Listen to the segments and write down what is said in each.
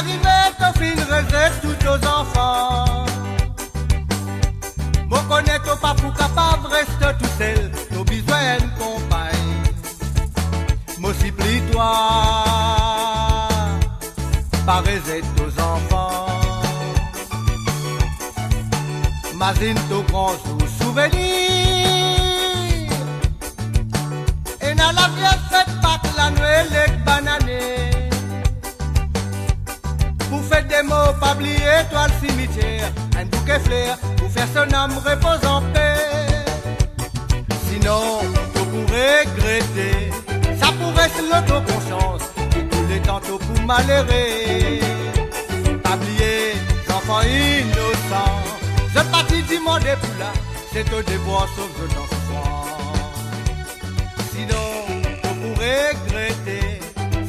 n'arrivait qu'au fin réserve tous aux enfants. Moi connais ton papou capable, reste tout seul, t'as besoin d'une compagne. Moi supplie-toi, par réserve aux enfants. Mazine ton grand souvenir. Et dans la vieille fête Pâques, la Noël et bananée. Pour faire des mots, pas oublier toi le cimetière. Un bouquet fleur, pour faire son âme repose en paix. Sinon, tu pourrais regretter. Ça pourrait être l'autoconscience. Et tous les tantôt pour malheurer. Pas oublier, enfants innocents. Je partis du monde et pour là, c'est au débois sauf je dans ce soir. Sinon, on pourrait regretter,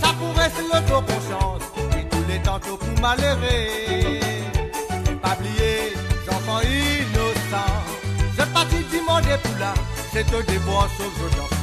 ça pourrait être l'autoconscience, et tous les tantôt pour malheurer. Pas oublier, enfants innocents, je partis du monde et pour là, c'est au débois sauf je dans ce soir.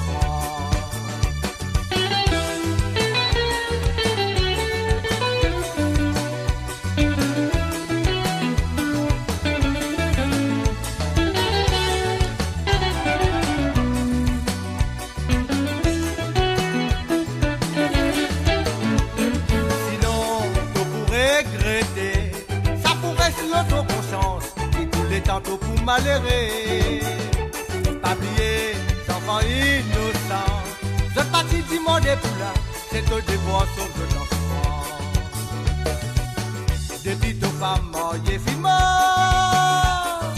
L'autoconscience et tous les tantôt pour malheurer. Pas oublier, enfants innocents. Je partis du monde et pour là, c'est au débois sauf de l'enfant. Depuis ton femme mariée fit mort,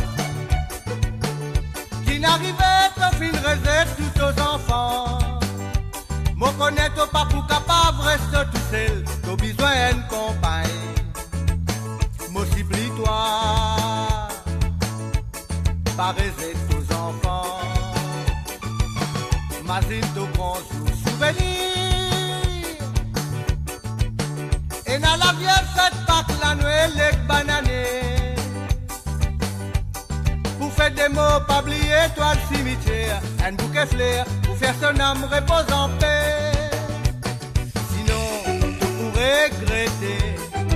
qui n'arrivait qu'au fin réserve tous aux enfants. Moi connais ton papou capable, reste tout seul, t'as besoin d'une compagne. Moi supplie-toi, par réserve aux enfants. Mazine ton grand souvenir. Et dans la vieille fête Pâques, la Noël et bananée. Pour faire des mots, pas oublier toi le cimetière. Un bouquet fleur, pour faire son âme repose en paix. Sinon, tu pourrais regretter.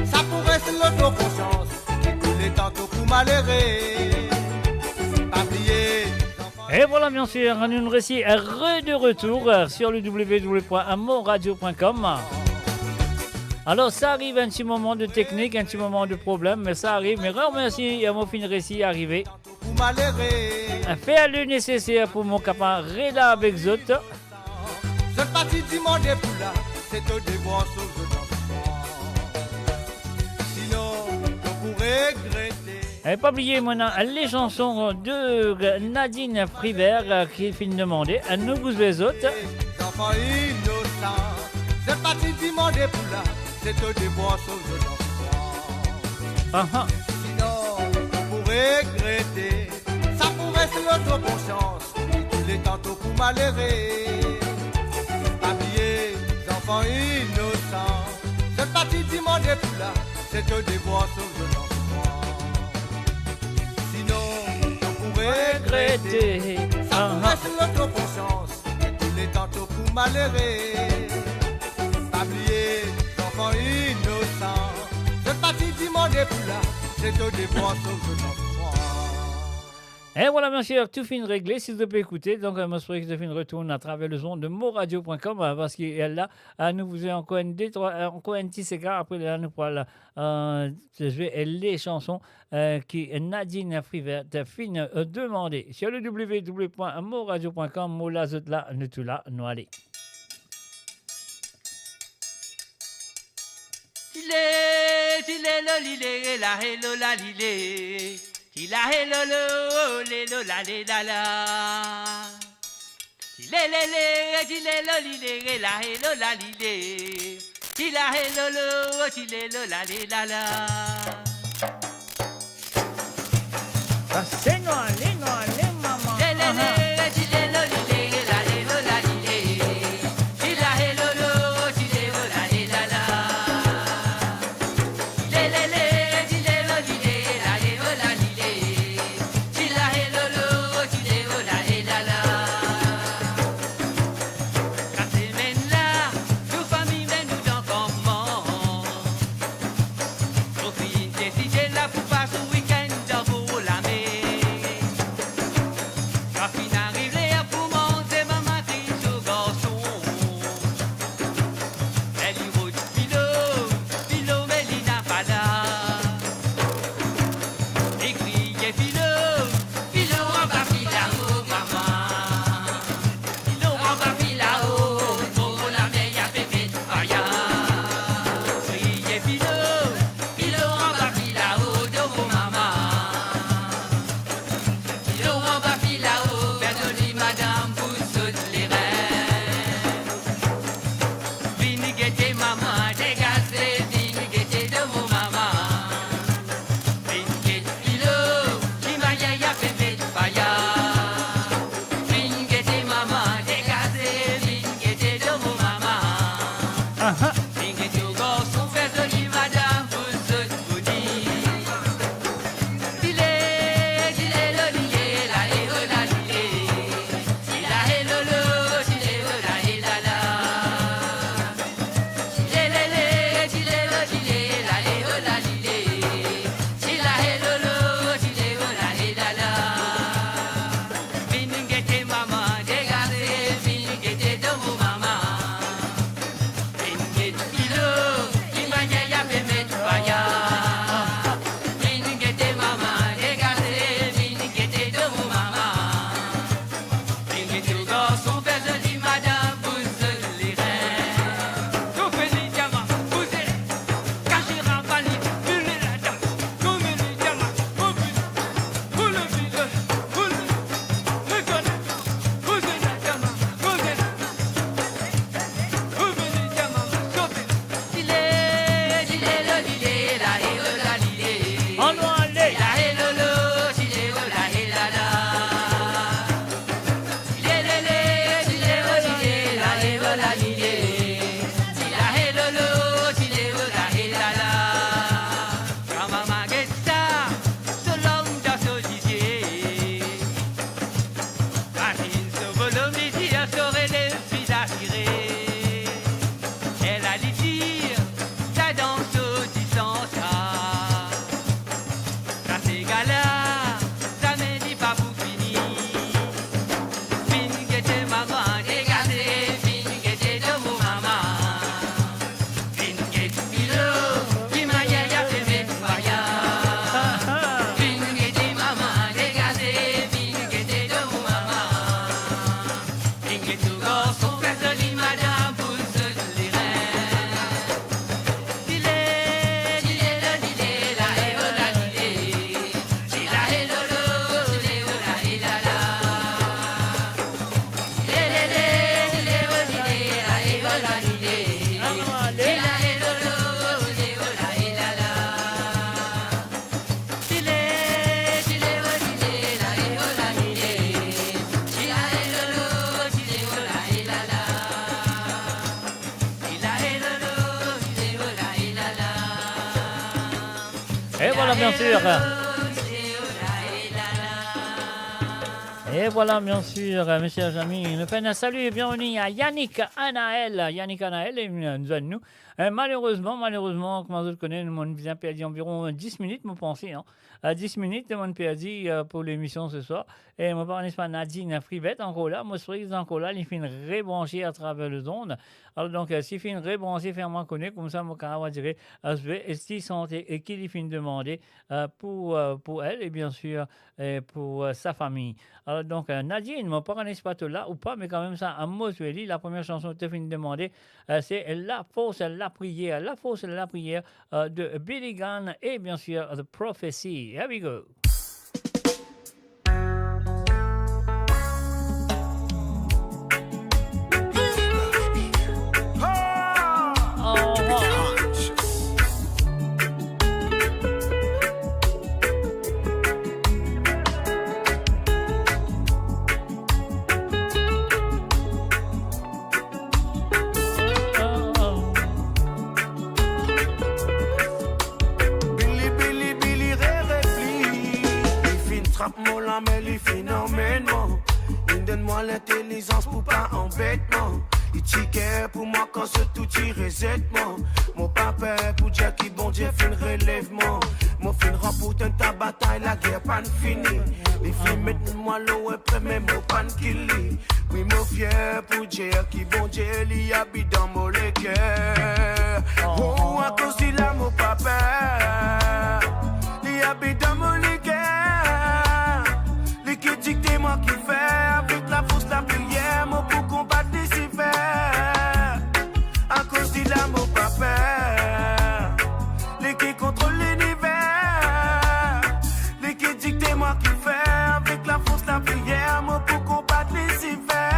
Ça pourrait être l'autoconscience, et tous les tantôt pour malheurer. Pas oublier. Et voilà bien sûr, un récit de retour sur le www.amoradio.com. Alors ça arrive un petit moment de technique, un petit moment de problème, mais ça arrive. Mais remercie à mon fin récit arrivé. Faire le nécessaire pour mon capable Reda avec autres. Je partis du monde et pour là, c'est au débois sauf de et pas oublier maintenant les chansons de Nadine Fribert qui finit de demander à nous vous les autres. Enfants innocents, c'est parti du monde et pour là, c'est au débois sauf de l'enfant. Sinon, on pourrait regretter, ça pourrait être l'autoconscience, et tous les tantôt pour malheurer. Pas oublier, enfants innocents, c'est parti du monde et pour là, c'est au débois sauf de l'enfant. Regretter, ça pourrait être l'autoconscience, et tous les tantôt pour malheurer. Pas oublier, enfants innocents, je partis du monde et pour là, c'est au débois sauf de l'enfant. Et voilà, bien sûr, tout fin réglé. Si vous pouvez écouter, donc, je souhaite que fin retourne à travers le son de moradio.com parce qu'elle là, nous vous avons encore encore un petit secret. Après, là, nous pourrons jouer les chansons qui Nadine Frivert fin demander sur le www.moradio.com. Moula là, nous tout là, nous allez. Il a hello le la le la la. Il est le la hello la li. Il a hello le la le la la. C'est non, allez, maman. Et voilà, bien sûr. Et voilà, bien sûr, mes chers amis, nous faisons un salut et bienvenue à Yannick Anaël. Yannick Anaël est nous à nous. Malheureusement, comme vous le connaissez, nous avons bien perdu environ 10 minutes, je pense. Hein. 10 minutes, nous avons perdu pour l'émission ce soir. Et je parle pas Nadine Frivette encore là. Moi, je suis encore là. Il fait une rebrancher à travers le zone. Alors, donc, s'il fait une rebrancher, fermement connu, comme ça, mon caractère dirait, est-ce santé et qu'il fait une demande pour elle et bien sûr pour sa famille. Alors, donc, Nadine, mon parent n'est pas là ou pas, mais quand même, ça, un mot sur lui. La première chanson que tu as fait demander, c'est La Force, la prière. La Force, la prière de Billy Gunn et bien sûr The Prophecy. Here we go. Trappe-moi mais les phénoménement. Il donne-moi l'intelligence pour pas embêtement. Il ticket pour moi quand ce tout tire resettement. Mon papa pour dire qui bon Dieu fait un relèvement. Mon fin remporte ta bataille, la guerre pas finie. Les filles mettent moi l'eau et près même mon pan qu'il lit. Oui, mon fier pour dire qui bon Dieu il habite dans mon cœur. Oh, à cause de là mon papa, il habite dans mon cœur. Dictez moi qui fait avec la force la prière, moi pour combattre Lucifer. À cause de là mon papa, les qui contrôle l'univers, les qui dictez moi qui fait avec la force la prière, moi pour combattre Lucifer.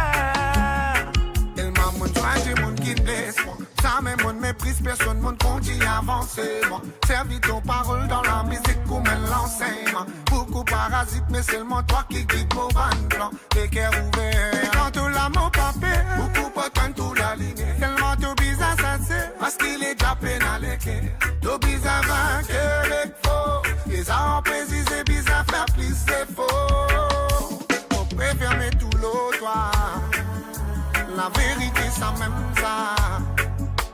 Tellement mon joie du monde qui blesse moi. Ça même mon méprise, personne mon continue à avancer moi. Servis ton parole dans la musique comme elle l'enseigne. Beaucoup parasites, mais seulement toi qui guide mon van blanc. Les cœurs ouverts, quand tout la mon papé, beaucoup pas quand tout la ligne. Tellement tout bizarre ça c'est, parce qu'il est déjà pénal. Tout bizarre vainqueur les faux. Les arts précisés, bizarre faire plus c'est faux. On préfère mettre tout l'autre. La vérité, ça même ça.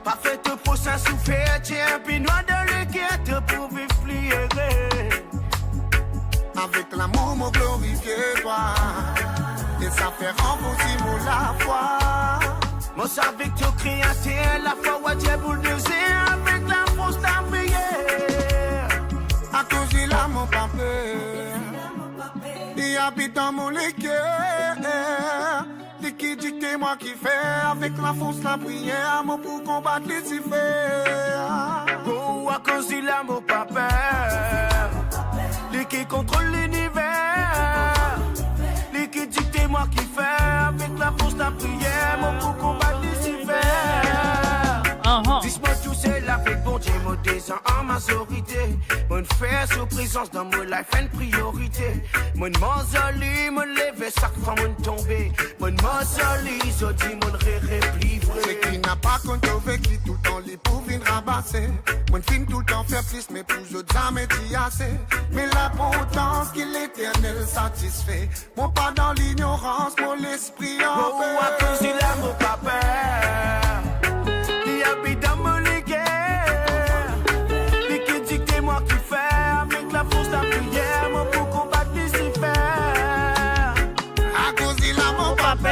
Pas fait tout pour ça souffrir, tiens, puis noir dans le guette pour vivre plier. Avec l'amour, mon glorifié toi. Et ça fait renforcer mon la foi. Moi, ça avec tout créateur, la foi, ouais, Dieu bouleversé avec la force la prière. À cause de là, mon papa, il habite dans mon cœur. Qui dicte moi qui fait avec la force la prière, moi pour combattre Lucifer. Oh, à cause de là, mon papa, les qui contrôle l'univers, les qui dicte moi qui fait avec la force la prière, moi pour combattre Lucifer. Dis-moi tout c'est la paix, bon Dieu, mon descend en majorité. Mon frère sous présence dans mon life, une priorité. Mon mausolée, mon lever, chaque fois mon tombé. Mon mausolée, je dis mon réplique. C'est qui n'a pas compté avec lui tout le temps, les pour venir rabasser. Mon film tout le temps fait plus, mais pour je jamais dit assez. Mais l'importance qu'il l'éternel satisfait. Mon pas dans l'ignorance, mon l'esprit en paix. Oh, à cause de là, mon papa. Habite dans mon guerre, les qui dictent moi qui fait avec la force la prière, moi pour combattre Lucifer. À cause de là mon papa,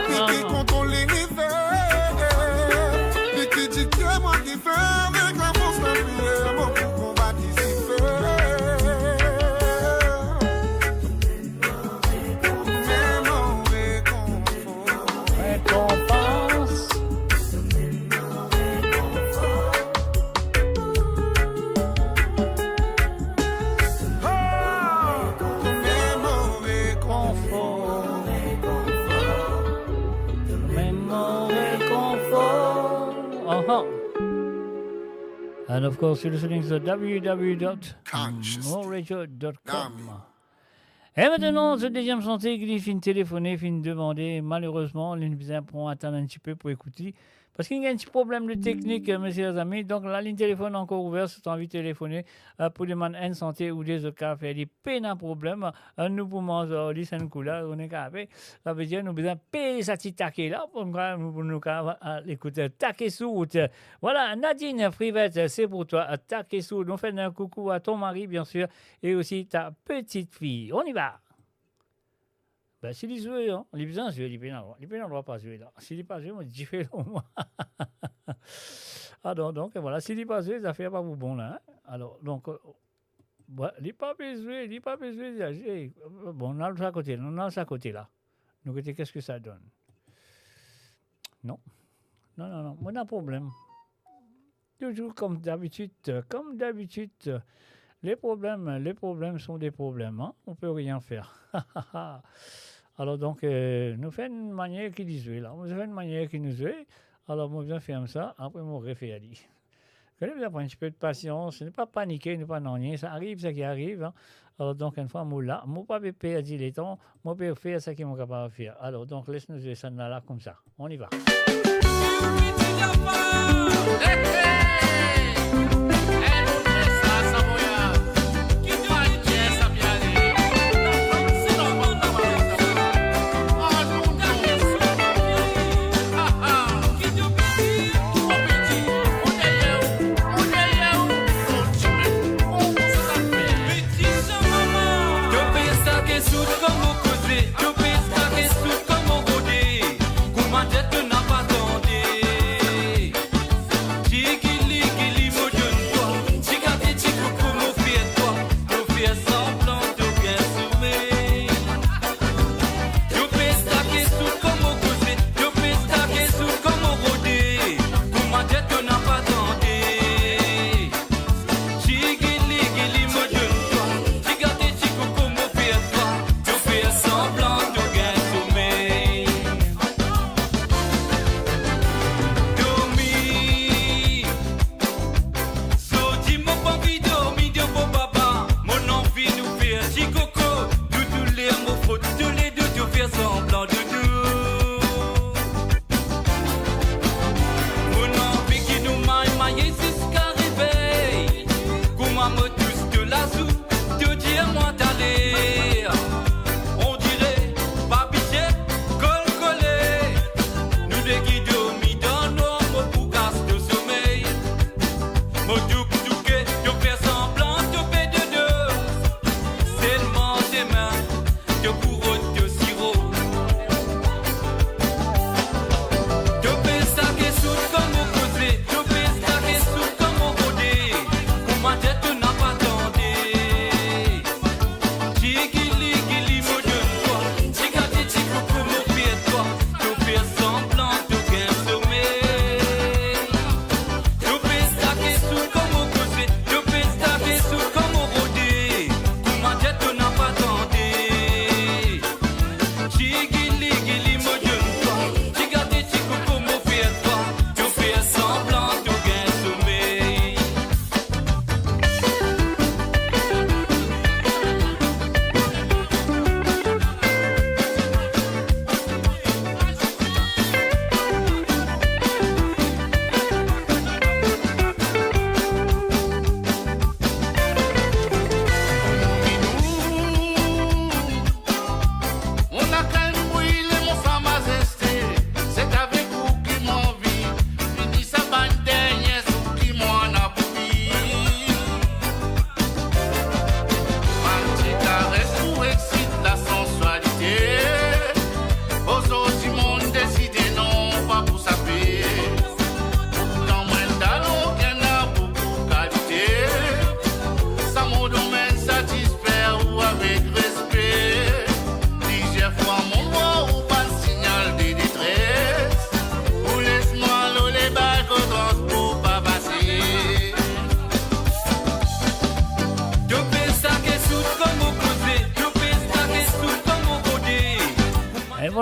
les qui contrôle l'univers, les qui dictent moi qui fait avec la force la prière, moi pour combattre Lucifer. C'est mon réconfort. And of course, you're listening to www.moradio.com. Et maintenant, ce deuxième chantier qui fin téléphoner, fin demander. Malheureusement, l'une prend attendre un petit peu pour écouter. Parce qu'il y a un petit problème de technique, messieurs les amis. Donc, la ligne téléphone est encore ouverte. Si tu as envie de téléphoner pour demander une santé ou des autres cas, faire des peines à problème, nous pouvons dire un coup là, on est capable. Ça veut dire nous besoin payer ça petit taquet là pour nous écouter taquet sous. Voilà, Nadine Frivette, c'est pour toi. Taquet sous. On fait un coucou à ton mari, bien sûr, et aussi ta petite fille. On y va. Ben, s'il joue, hein, il a besoin de jouer, il ne doit pas jouer là. S'il n'est pas joué, moi, je fais au moins. Alors, donc, voilà, s'il n'est pas joué, ça fait pas vous bon là. Hein? Alors, donc, il n'est pas besoin, bon, on a l'autre côté, là. Nous, côté, qu'est-ce que ça donne? Non, moi, on a un problème. Toujours comme d'habitude, les problèmes sont des problèmes, hein? On ne peut rien faire. Alors donc, nous faisons une manière qui nous joue là. On fait une manière qui nous joue. Alors, moi, je fais ça. Après, moi, je fais aller. Vous allez prendre un petit peu de patience. Ne pas paniquer, ne pas rien. Ça arrive, ce qui arrive. Hein. Alors, donc, une fois, moi, là, moi, pas perdre le temps. Moi, je peux faire ce que je suis capable de faire. Alors, donc, laisse-nous jouer ça là, comme ça. On y va.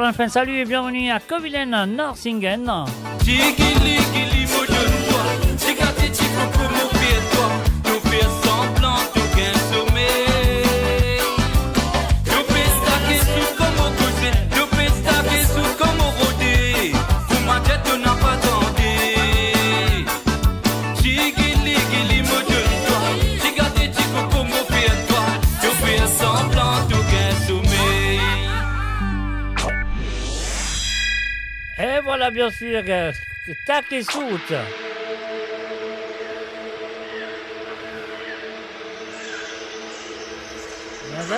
Enfin, salut et bienvenue à Kovilen, Norsingen. Como rodé, com ma tête n'a pas tenté. voilà, bien sûr, tac et soute. Ça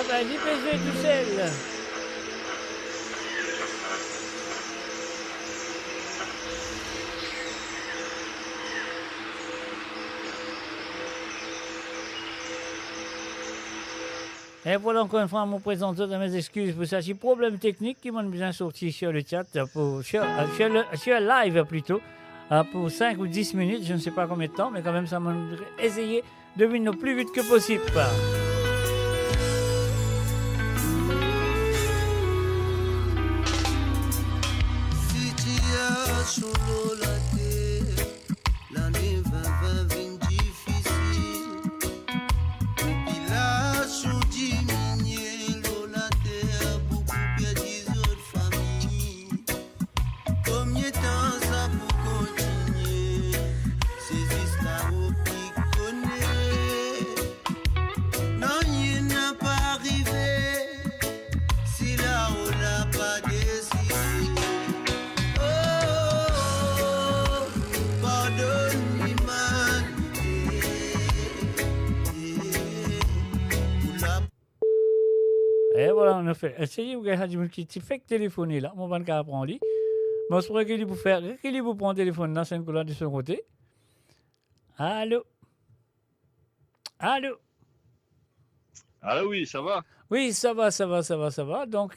va du PG du sel. Et voilà encore une fois, je me présente toutes mes excuses pour ça. J'ai problème technique qui m'ont bien sorti sur le chat, sur live plutôt, pour 5 ou 10 minutes, je ne sais pas combien de temps, mais quand même, ça m'a essayé de venir le plus vite que possible. Solo la terre, l'année 2020 difficile. Population diminuée, la terre, beaucoup perdu d'autres familles. Combien de temps ça peut continuer? Ces esclaves qui connaissent. Non, il n'a pas arrivé. Si là on n'a pas décidé. Et voilà, on a fait. Essayez, vous avez un petit fait téléphoner là. Mon banque a prendre. Mais je pourrais qu'il vous faire. Qu'il vous prend le téléphone dans 5 couleurs de son côté. Allô? Allô? Ah oui, ça va? Oui, ça va. Donc,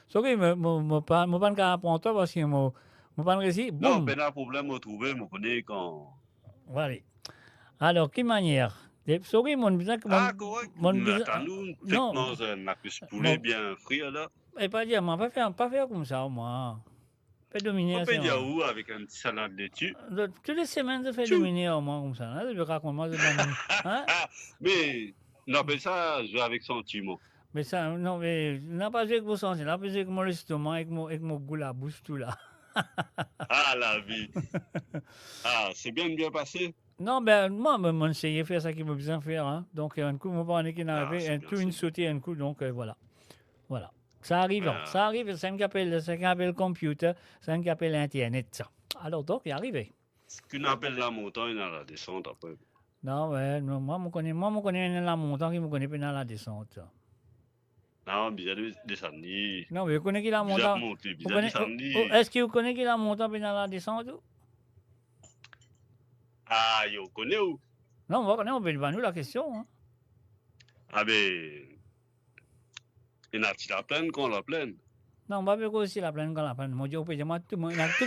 sorry, mon banque a prendre toi parce que mon banque ici. Non, ben un problème à trouver, je connais quand. Voilà. Alors, quelle manière? Sorry, mon bizarre. Ah, correct. Mon Mais bizarre. attends, nous, Non. faites-nous un cuisse poulet bien frit, là. Et pas dire, moi, pas faire comme ça, moi. Pas dominer. On peut dire où avec un petit salade dessus. Toutes les semaines, je fais dominer au moins comme ça. Là, je raconte moi, hein? Mais, on appelle ça jouer avec sentiment. Mais ça, non, mais n'a pas joué avec vos sens, n'a pas joué avec mon estomac, avec mon goût la bouche, tout là. Ah, la vie. Ah, c'est bien passé. Non, ben, moi, mon essayé de faire ça qu'il m'a besoin de faire. Hein. Donc, un coup, mon parent qui est Ah, arrivé, c'est un bien, coup, c'est une bien. sautée, un coup, donc voilà. Voilà. Ça arrive, Ah. ça arrive, c'est un qui appelle computer, c'est un qui appelle Internet, ça. Alors, donc, il est arrivé. Ce qu'on appelle la montagne à la descente après. Non, ouais, non, moi, je connais la montagne, qui me connaît pas dans la descente. Ça. Non, bizarre descendre. Non, mais vous connaissez qui la Bizarre montagne? monter, Vous bizarre connaissez- descendre. Est-ce que vous connaissez qui la montagne dans la descente? Ah, yo, connais où? Non, on peut nous la question. Hein. Ah, ben. Il y a la plaine qu'on la plaine. Non, on va pas aussi la plaine quand la plaine. Mon Dieu, il y a tout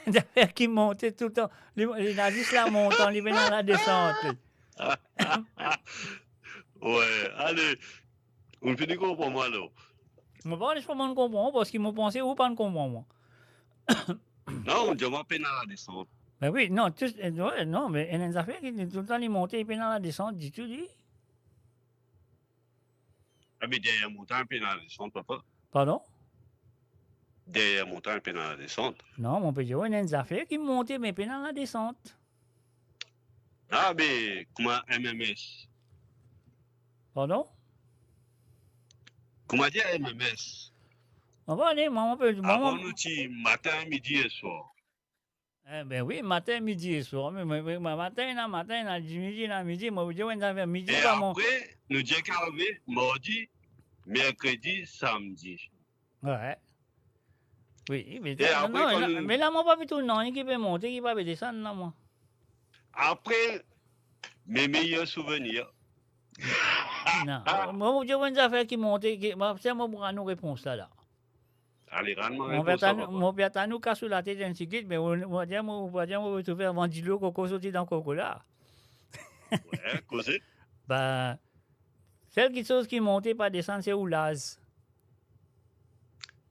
des affaires qui montent tout le temps. Il a juste la montagne, il vient dans la descente. Ouais, allez. On finit quoi pour moi, là? Je ne pas comprendre parce qu'ils m'ont pensé ou pas de comprendre. Moi. Non, on dit, on va peine à la descente. Ben oui, non, ouais, non, mais il y a des affaires qui tout le temps les monter et puis dans la descente, dis-tu, dis? Ah, mais derrière montagne, peine à la descente, papa. Pardon? Derrière montagne, peine à la descente. Non, mon petit, il y a des affaires qui montent mais puis dans la descente. Ah, mais comment MMS? Pardon? Comment dire MMS? On va aller, maman peut. Avant nous, matin, midi et soir. Eh ben oui, matin, midi et soir. Mais matin, midi, moi, je dis, ouais, midi, Et pas mon. après, nous disons qu'arrivé mardi, mercredi, samedi. Ouais. Oui, mais, Et après, non, quand non, nous- mais là, moi, pas du tout, non, qui peut monter, qui peut descendre, là, moi. Après, mes meilleurs souvenirs. Non, moi, je vois des affaires qui montent, c'est moi pour nous réponse là. Allez, rends-moi Mon réponse, ça va père, t'as nous casse sur la tête d'un ticket, mais on va dire, on va trouver un vendilo, coco sauté dans coco là. pas. Ouais, causez. Ben, quelque chose qui monte, pas descendre, c'est Oulaz.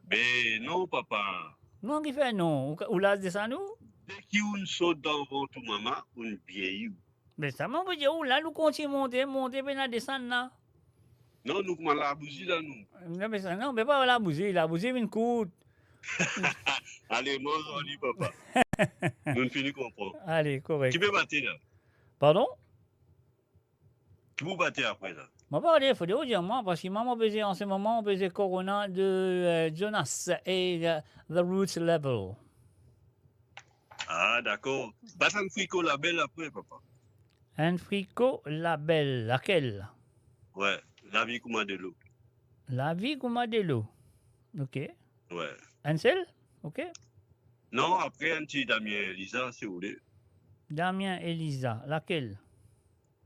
Mais non, papa. Non, qui fait non. Oulaz descend nous? Dès qu'on saute dans votre maman, on vieillit. Mais ça m'a dit, là, nous continuons de monter, puis nous descendre là. Non, nous, comment la bougie là, nous? Non, mais pas la bougie une coûte. Allez, moi, on dit, papa. Nous finissons comprendre. Allez, correct. Qui peut battre là? Pardon? Qui vous battez après là? Moi, il faut dire moi, parce que maman faisait en ce moment, on faisait Corona de Jonas et The Roots Level. Ah, d'accord. Pas un frico label après, papa. Un fricot label, laquelle? Ouais, la vie comme de l'eau. La vie comme de l'eau. Ok. Ouais. Un seul? Ok. Non, après, un petit Damien Elisa, si vous voulez. Damien Elisa, laquelle?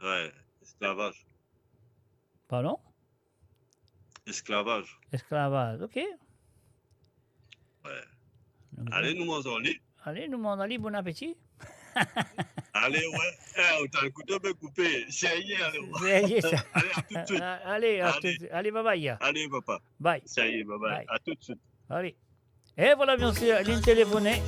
Ouais, esclavage. Pardon? Esclavage. Esclavage, ok. Ouais. Donc, Allez, nous mangeons lit. allez, nous demandons allez, bon appétit. Allez, ouais. Autant le couteau peut couper. C'est hier, allez. Ça. Allez, à tout de suite. Allez, allez, bye bye. Allez, papa. Bye. Ça y est, bye bye. Bye. À tout de suite. Allez. Et voilà, bien sûr, ligne téléphonée.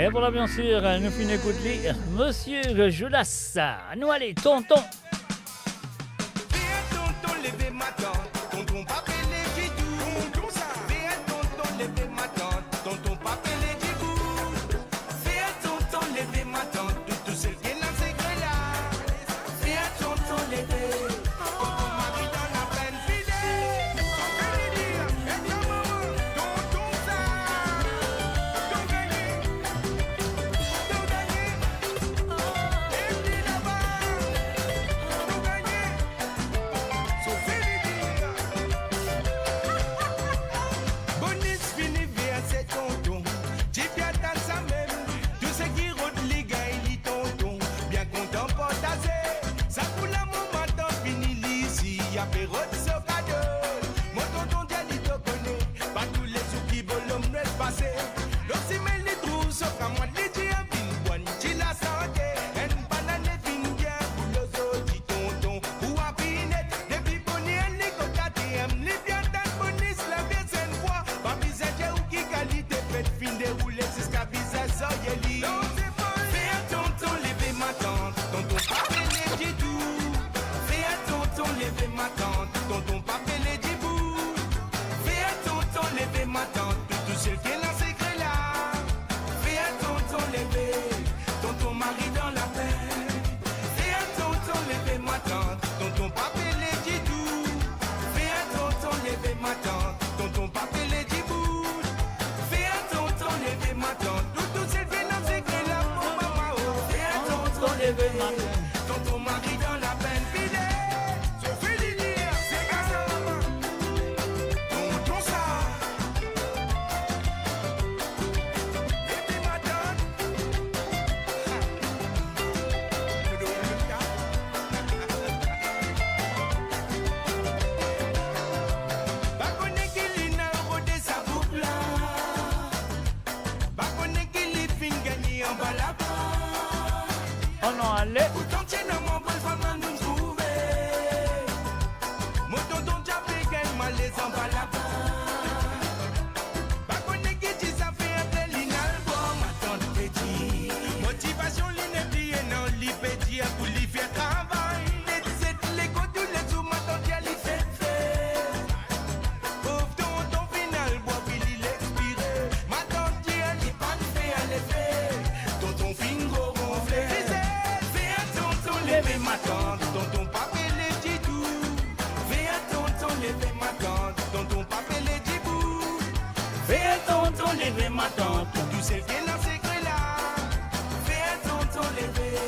Et voilà, bien sûr, nous finissons d'écouter Monsieur Jonas. Nous allez, tonton. Tonton, levez ma tante. Tonton, papa, les didous. Comme ça. Tonton, levez ma tante. Tonton, papa, les didous. Tonton, levez ma tante. Tout seul qui est dans ce gré-là. Tonton, levez. Tonton, Marie dans la peine fidèle. Allez dire, et bien maman, tonton ça. Ton gagné. Ton gagné. Et puis là-bas. ma tante, tout celle qui est dans ces là. Fais à tonton lever, tonton mari dans la peine. Fais à tonton lever ma tante, tonton papa les dit tout. Fais à tonton lever ma tante, tonton papa les dit tout. Fais à tonton lever ma tante, tout celle qui est dans ces là. Pour maman, oh. Fais à tonton lever ma tante, tonton mari dans la peine. Oh non, allez. Pourtant, tiens, dans mon bon femme, nous trouver. Mon tonton, j'avais gagné mal les emballages. Pas qu'on est qui dit ça fait un tel inalbum. Ma tante te dit. Motivation, l'inédit, et non, l'ipédie, pour l'y faire travail. Les côtes, tous les sous, ma tante, elle y fait faire. Pauvre tonton, final, bois, puis il expire. Ma tante, elle y pas fait à l'effet. Tonton, fingo, ronflé. Lever ma tante, tonton papa les dit tout. Fais à tonton lever ma tante, tonton papa les dit tout. Fais à tonton lever ma tante, tout celle qui est dans ces là. Fais à tonton lever,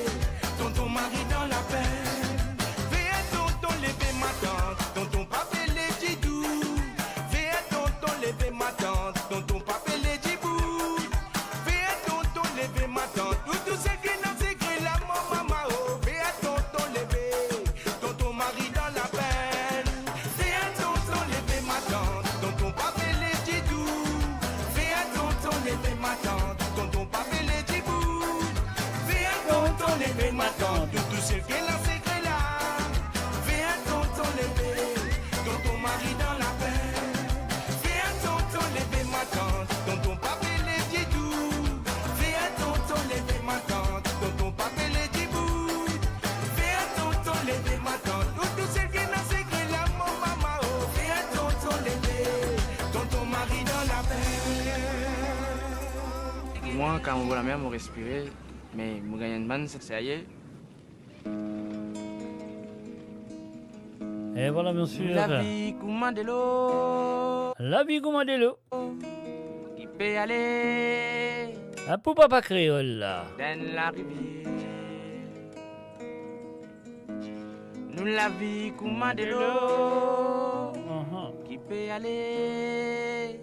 tonton mari dans la peine. Fais à tonton lever ma tante, tonton papa les dit tout. Fais à tonton lever ma tante, tonton papa les dit tout. Fais à tonton lever ma tante, tout celle qui est dans ces là, mon maman. Tonton mari dans la peine. Fais à tonton lever ma tante, tonton papa les dit tout. Fais à tonton lever ma tante, tonton papa les dit tout. Fais à tonton lever ma tante, tout celle qui est dans ces là. Fais à tonton lever, tonton mari dans la peine. Fais à tonton lever ma tante, tonton papa les dit tout. Fais à tonton lever ma tante, tonton papa les dit tout. Fais à tonton lever ma tante, tout celle qui est dans ces là, mon maman, oh. Fais à tonton lever, tonton mari dans la peine. Moi, quand on voit la mer, je respire, mais je gagne une manne, ça y est. Et voilà, bien sûr. La vie commande de l'eau. La vie commande de l'eau. Qui peut aller pour papa créole là. dans la rivière. Nous la vie commande de l'eau. Qui peut aller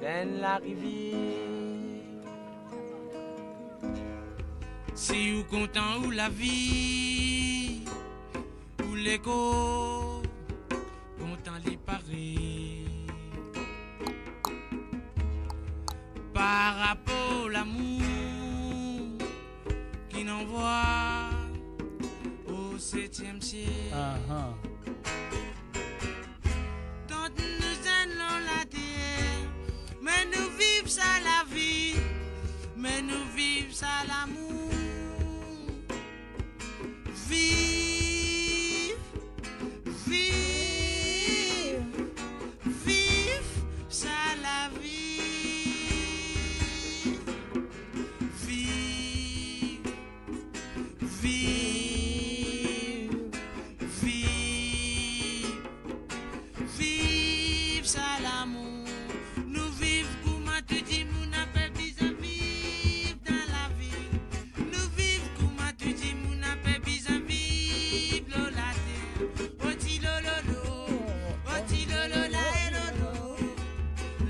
dans la rivière. Si vous content ou la vie, ou l'écho, content les paris. Par rapport à l'amour qui n'envoie au 7e ciel. Quand nous allons la terre, mais nous vivons ça la vie, mais nous vivons ça l'amour. Vive, vive, vive ça la vie. Vive, vive, vive, vive ça l'amour. Nous vivons comment tu dis, mon appel vis-à-vis dans la vie. Nous vivons comment tu dis, mon appel vis-à-vis de la terre. Oti lolo, oti lolo la et lolo.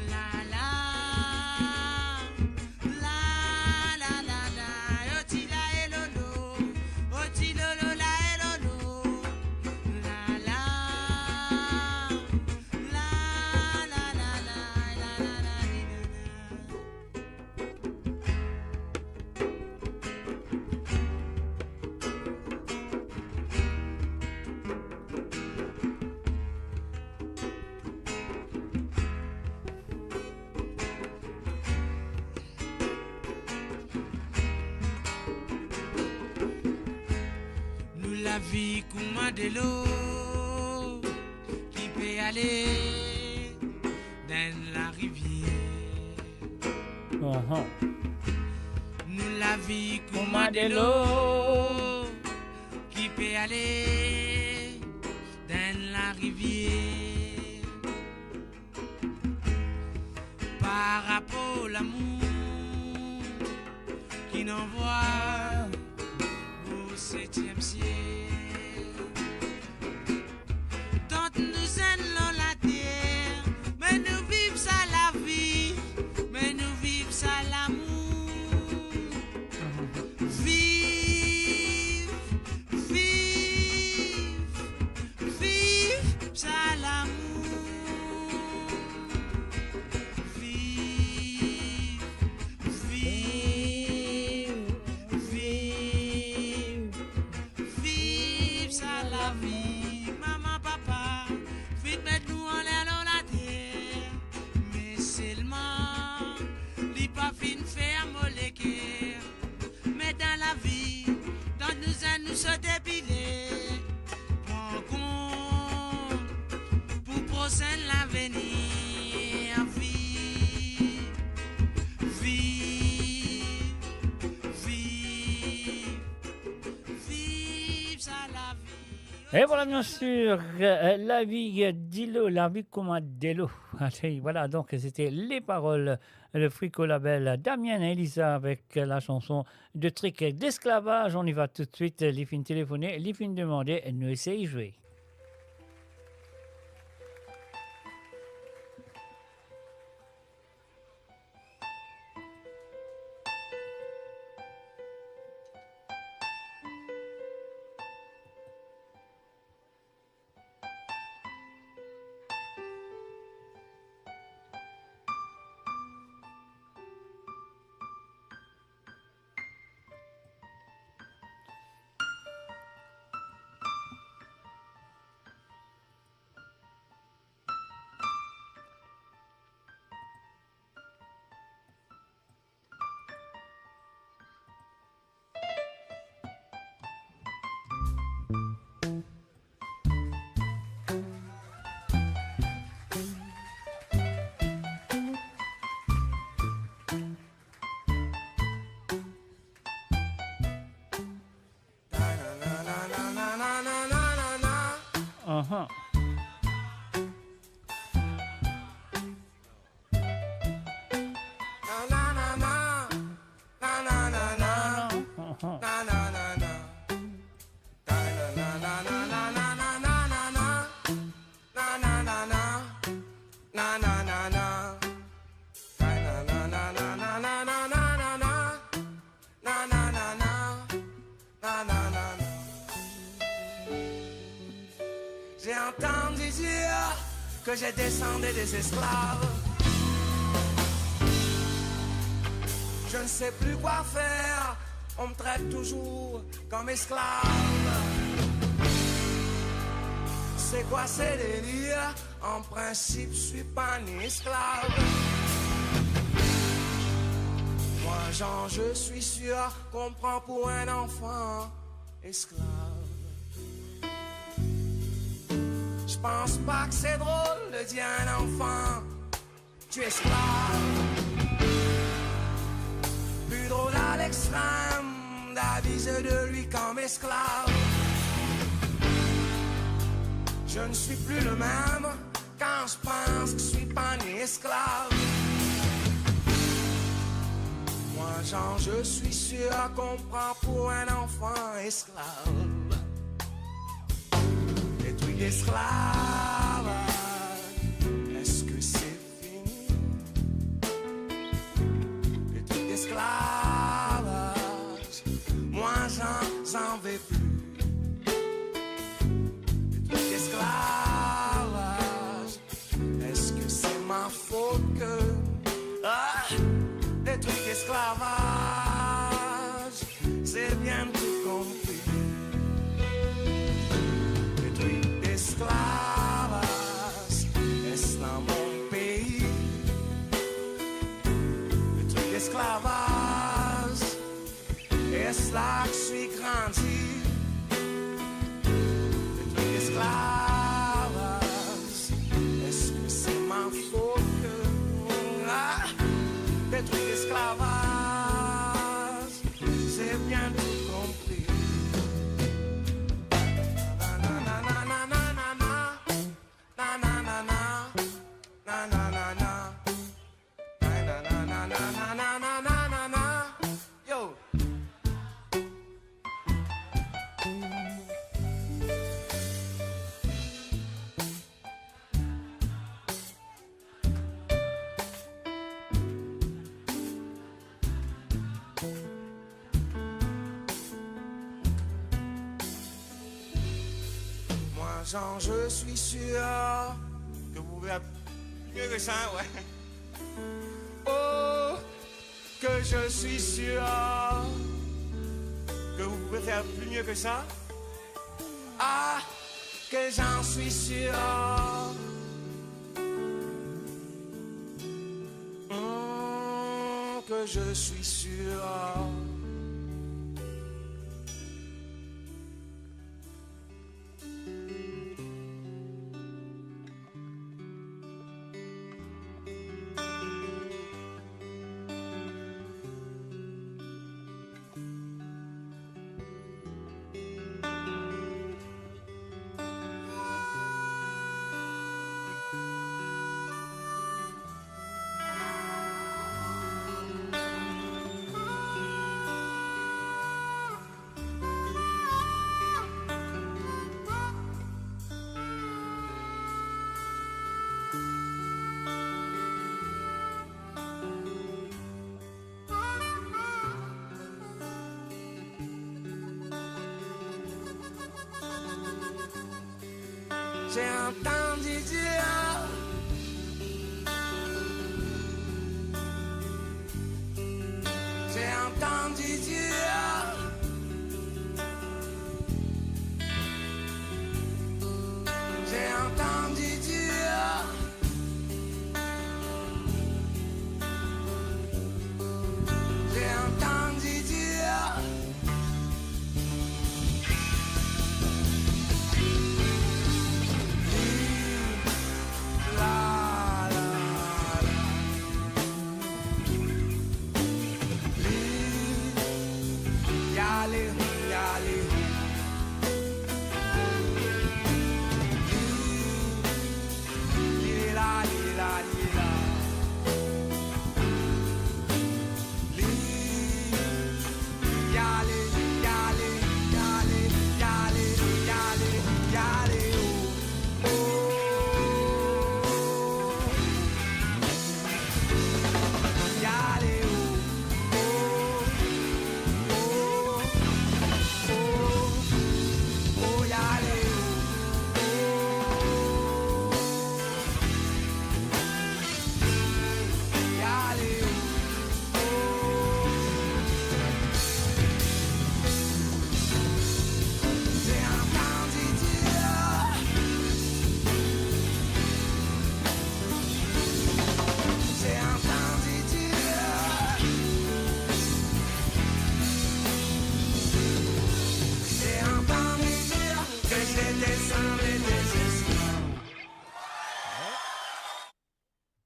La la, la la la la. Oti la et lolo, oti lolo la et lolo. La la, la la la la la la la. Nous la vie commande de l'eau qui peut aller dans la rivière. Nous la vie comme de l'eau qui peut aller dans la rivière. Par rapport à l'amour qui n'envoie au 7e ciel. Tant nous allons la terre, mais nous vivons ça la vie, mais nous vivons ça l'amour. Vive, vive, vive ça l'amour. Vive, vive, vive, vive ça la vie. Maman, papa, vite mettre-nous en l'air dans la terre, mais seulement, li pas fin faire molécule. Mais dans la vie, dans nous se dépiler, prends compte pour prochain l'avenir. Vive, vive, vive, vive ça la vie. Et voilà, bien sûr, la vie d'Ilo, la vie comme de l'eau. Allez, voilà, donc c'était les paroles de Frico Label, Damien et Elisa avec la chanson de Trick d'esclavage. On y va tout de suite, les fins téléphoner, les fins demander, nous essayons de jouer. Uh-huh. J'ai entendu dire que j'ai descendu des esclaves. Je ne sais plus quoi faire, on me traite toujours comme esclave. C'est quoi ces délires? En principe, je suis pas un esclave. Moi, Jean, je suis sûr qu'on prend pour un enfant esclave. Je pense pas que c'est drôle de dire à un enfant, tu es esclave. Plus drôle à l'extrême d'aviser de lui comme esclave. Je ne suis plus le même quand je pense que je suis pas né esclave. Moi, Jean, je suis sûr qu'on prend pour un enfant esclave. Les trucs d'esclavage, est-ce que c'est fini? Les trucs d'esclavage, moi j'en vais plus. Les trucs d'esclavage, est-ce que c'est ma faute que les trucs d'esclavage, c'est bien tout compris. Les trucs d'esclavage, Jean, je suis sûr que vous pouvez faire mieux que ça, ouais. Oh, que je suis sûr que vous pouvez faire plus mieux que ça. Ah, que j'en suis sûr. Que je suis sûr. J'ai entendu dire j'ai entendu dire j'ai entendu dire j'ai entendu dire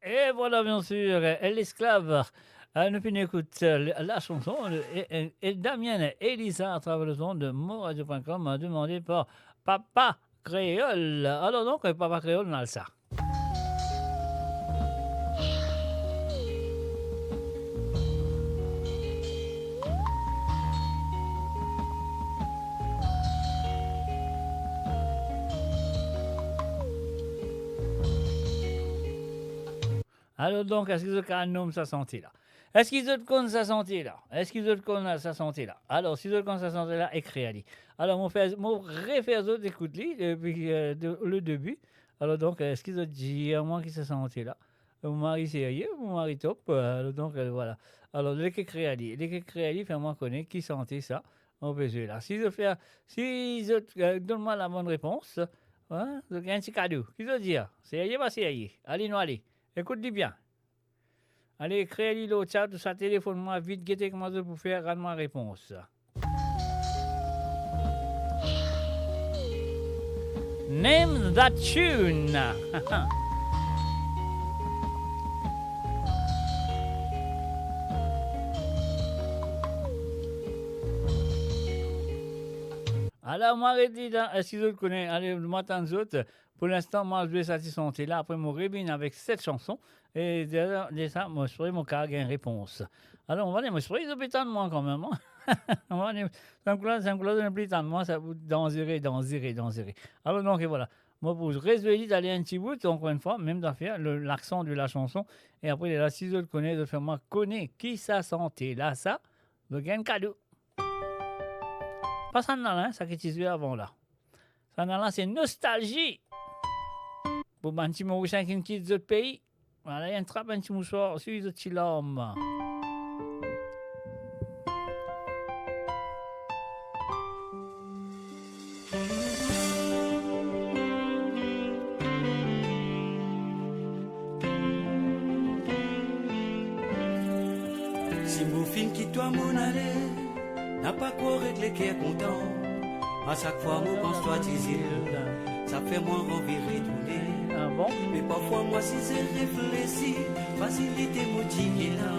Et voilà, bien sûr, l'esclave. Nous finissons écoute la chanson. Et Damien Elisa, à travers le son de moradio.com, demandé par Papa Créole. Alors donc, Papa Créole, on a ça. Alors donc, est-ce qu'ils ont un nom sa santé là? Est-ce qu'ils ont con sa santé là? Est-ce qu'ils ont con sa santé là? Alors, si ils ont con sa santé là, écris-le. Alors, mon réfère d'autres écoute-li depuis le début. Alors donc, est-ce qu'ils ont dit à moi qui se sentait là? Mon mari sérieux, mon mari top. Alors donc, voilà. Alors, dès qu'il crée, fais-moi connaître qui sentait ça. On peut jouer là. Si ils donne-moi la bonne réponse, hein, donc un petit cadeau. Qu'est-ce qu'ils ont dit? Sérieux, pas sérieux? Allez, nous allez. Écoute-le bien. Allez, crée-le au chat, tout ça, téléphone-moi vite, guettez comment je peux faire, rendre ma réponse. Name that tune. Alors, moi, je dis, est-ce que vous connaissez? Allez, le matin, nous autres. Pour l'instant, moi, je vais satisfaire là. Après, mon rébine avec 7 chansons. Et déjà, ça, moi, je ferai mon cas une réponse. Alors, on va aller, moi, je ferai des pétants de moi quand même. On va aller, ça me close un pétant de moi, ça vous danserait. Alors, donc, et voilà. Moi, pour résoudre d'aller un petit bout, encore une fois, même d'affaire, l'accent de la chanson. Et après, là, si je le connais, de faire moi connaître qui ça sentait. Là, ça, je gagne cadeau. Pas ça, non, hein, ça qui est avant là. Ça, là, c'est nostalgie. Pour un petit Mauricien qui quitte d'autres pays. Voilà, il y a un trappe, un petit mouchoir sur les autres larmes. Si mon film qui toi mon aller, n'a pas quoi régler qui est content. À chaque fois, mon pense toi disais, ça fait moins envie retourner. Ah bon? Mais parfois, moi, si j'ai réfléchi, facilité motivé là.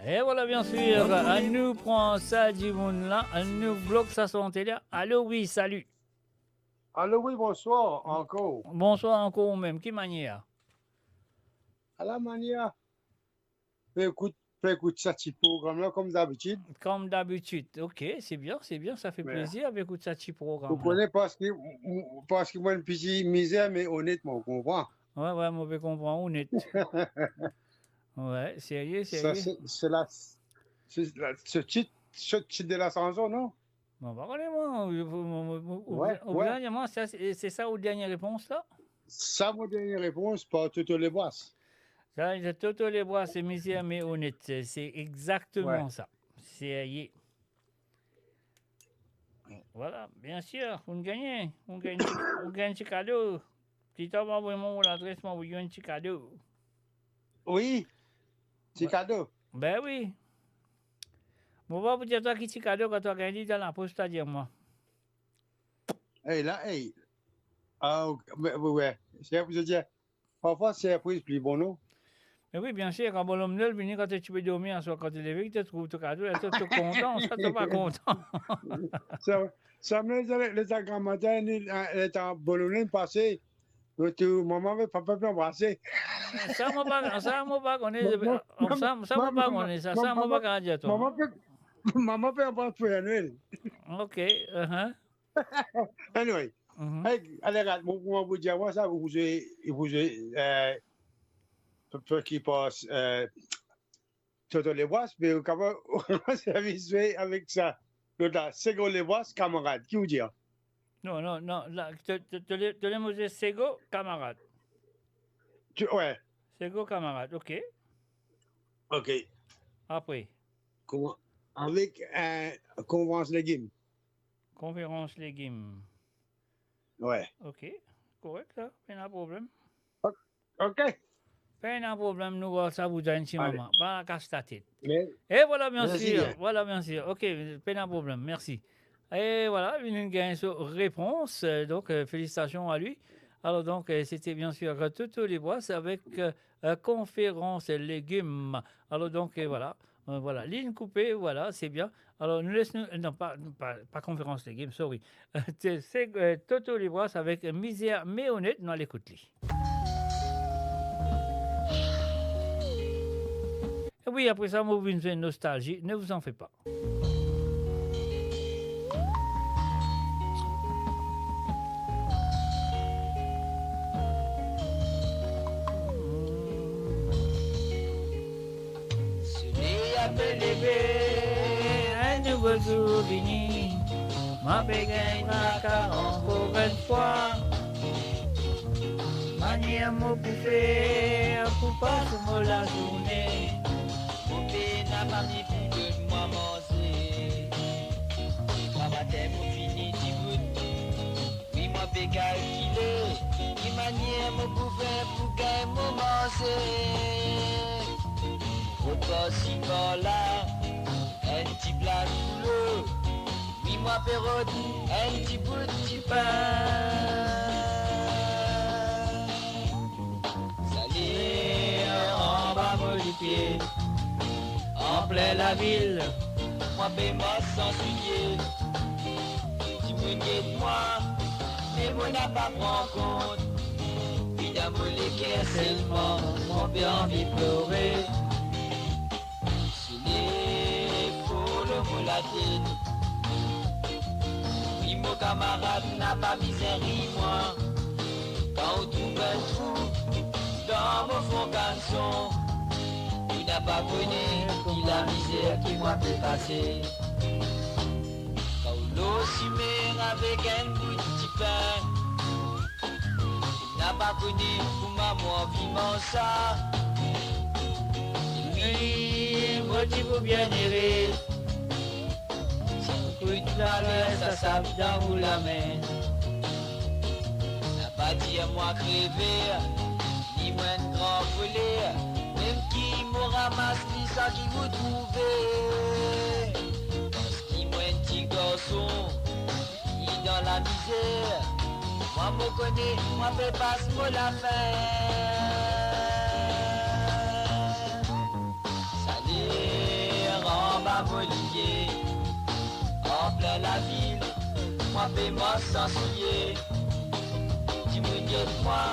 Et voilà, bien sûr, à nous prend ça du monde là, à nous bloque ça sur télé. Allô, oui, salut. Allô, oui, bonsoir, encore. Bonsoir encore même, qui manière? À la manière. Écoute ça petit programme là, comme d'habitude. Comme d'habitude, ok, c'est bien, ça fait plaisir avec ça petit programme. Vous connaissez parce que moi, une petite misère, mais honnêtement, vous comprenez? Ouais, mauvais comprend, honnête. Ouais, sérieux. C'est ce titre de la chanson, non? Bon, moi, Ouais. c'est ça aux dernières réponses là? Ça, ma dernière réponse, par Toto Les Boisses. Ça, Toto Les Bois, c'est misère mais honnête. C'est exactement Ouais. ça. Sérieux. Voilà, bien sûr, on gagne un petit cadeau. Si tu as vraiment l'adresse, moi, vous un petit cadeau. Oui, petit cadeau. Ben oui. Bon, va vous dire toi qui petit cadeau quand tu as gagné dans la poste, c'est-à-dire moi. Hey. Ah, ouais. C'est pour dire, parfois, c'est un prix plus bon, non? Mais oui, bien sûr, quand bonhomme neuf vient, quand tu peux dormir, soit quand tu es levé, tu trouves ton cadeau, tu es content, ça, tu n'es pas content. Ça me les agrammatins, les étant ballonnés passé, maman et papa m'ont embrassé. Ça, moi, pas connaître ça, moi, pas dire toi. Maman peut embrasser pour Noël. Ok, Anyway, allez, regarde, moi, vous dire, moi, ça, vous avez, peu qui passe, Toto Les Boisses, mais comment on s'est avec ça. L'autre, Sego Les Boisses, camarade, qui vous dit? Non, là, tu l'as mangé Sego, camarade. Ouais. Sego, camarade, ok. Ok. Après. Comment? Avec conférence légumes. Conférence légumes. Ouais. Ok, correct, ça, pas de problème. Ok. Pas de problème, nous, ça vous donne un petit moment. Pas casse ta tête. Et voilà, bien sûr. Ok, pas de problème, merci. Et voilà, une gagne sur réponse. Donc, félicitations à lui. Alors, donc, c'était bien sûr Toto Les Bois avec conférence légumes. Alors, donc, voilà. Voilà, ligne coupée, voilà, c'est bien. Alors, nous laissons. Non, pas conférence légumes, sorry. C'est Toto Les Bois avec misère mais honnête. Non, l'écoute-lui. Et oui, après ça, moi, vous une nostalgie. Ne vous en faites pas. Un nouveau souvenir, ma bégaine encore une fois. Manière mon bouffé, pour passer la journée. Mon père n'a pas mis plus que moi manger. Ma bataille mon fini du bout. Oui, moi peux calculer. Qui manière mon bouffé pour gagner mon manger. Autant si là, un petit plat sous l'eau. Oui, moi pérote, un petit bout de petit pain. Salé en bas du pied, en plein la ville. Moi béma sans soulier. Tu me guettes moi, mais moi n'a pas prend compte. Puis d'amour les caisses seulement, mon père envie de pleurer. Oui, mon camarade n'a pas misère, moi. Quand on trouve un trou dans mon fond canson, tu n'as pas connu qui la misère qui m'a fait passer. Quand Au cimer avec un bout de petit pain. N'a pas connu pour maman vivant ça. Oui, moi tu veux bien errer. Si vous coûtez la mer, ça sape dans vous la main. N'a pas dit à moi crever, ni moins de grand voler. Même qui me ramasse, ni ça qui vous trouvez. Parce qu'il moins de petit garçon, qui dans la misère. Moi me connais, moi fais pas ce mot la fin. En bas Olivier, en plein la ville, moi fais moi sans souiller. Tu me dis de moi,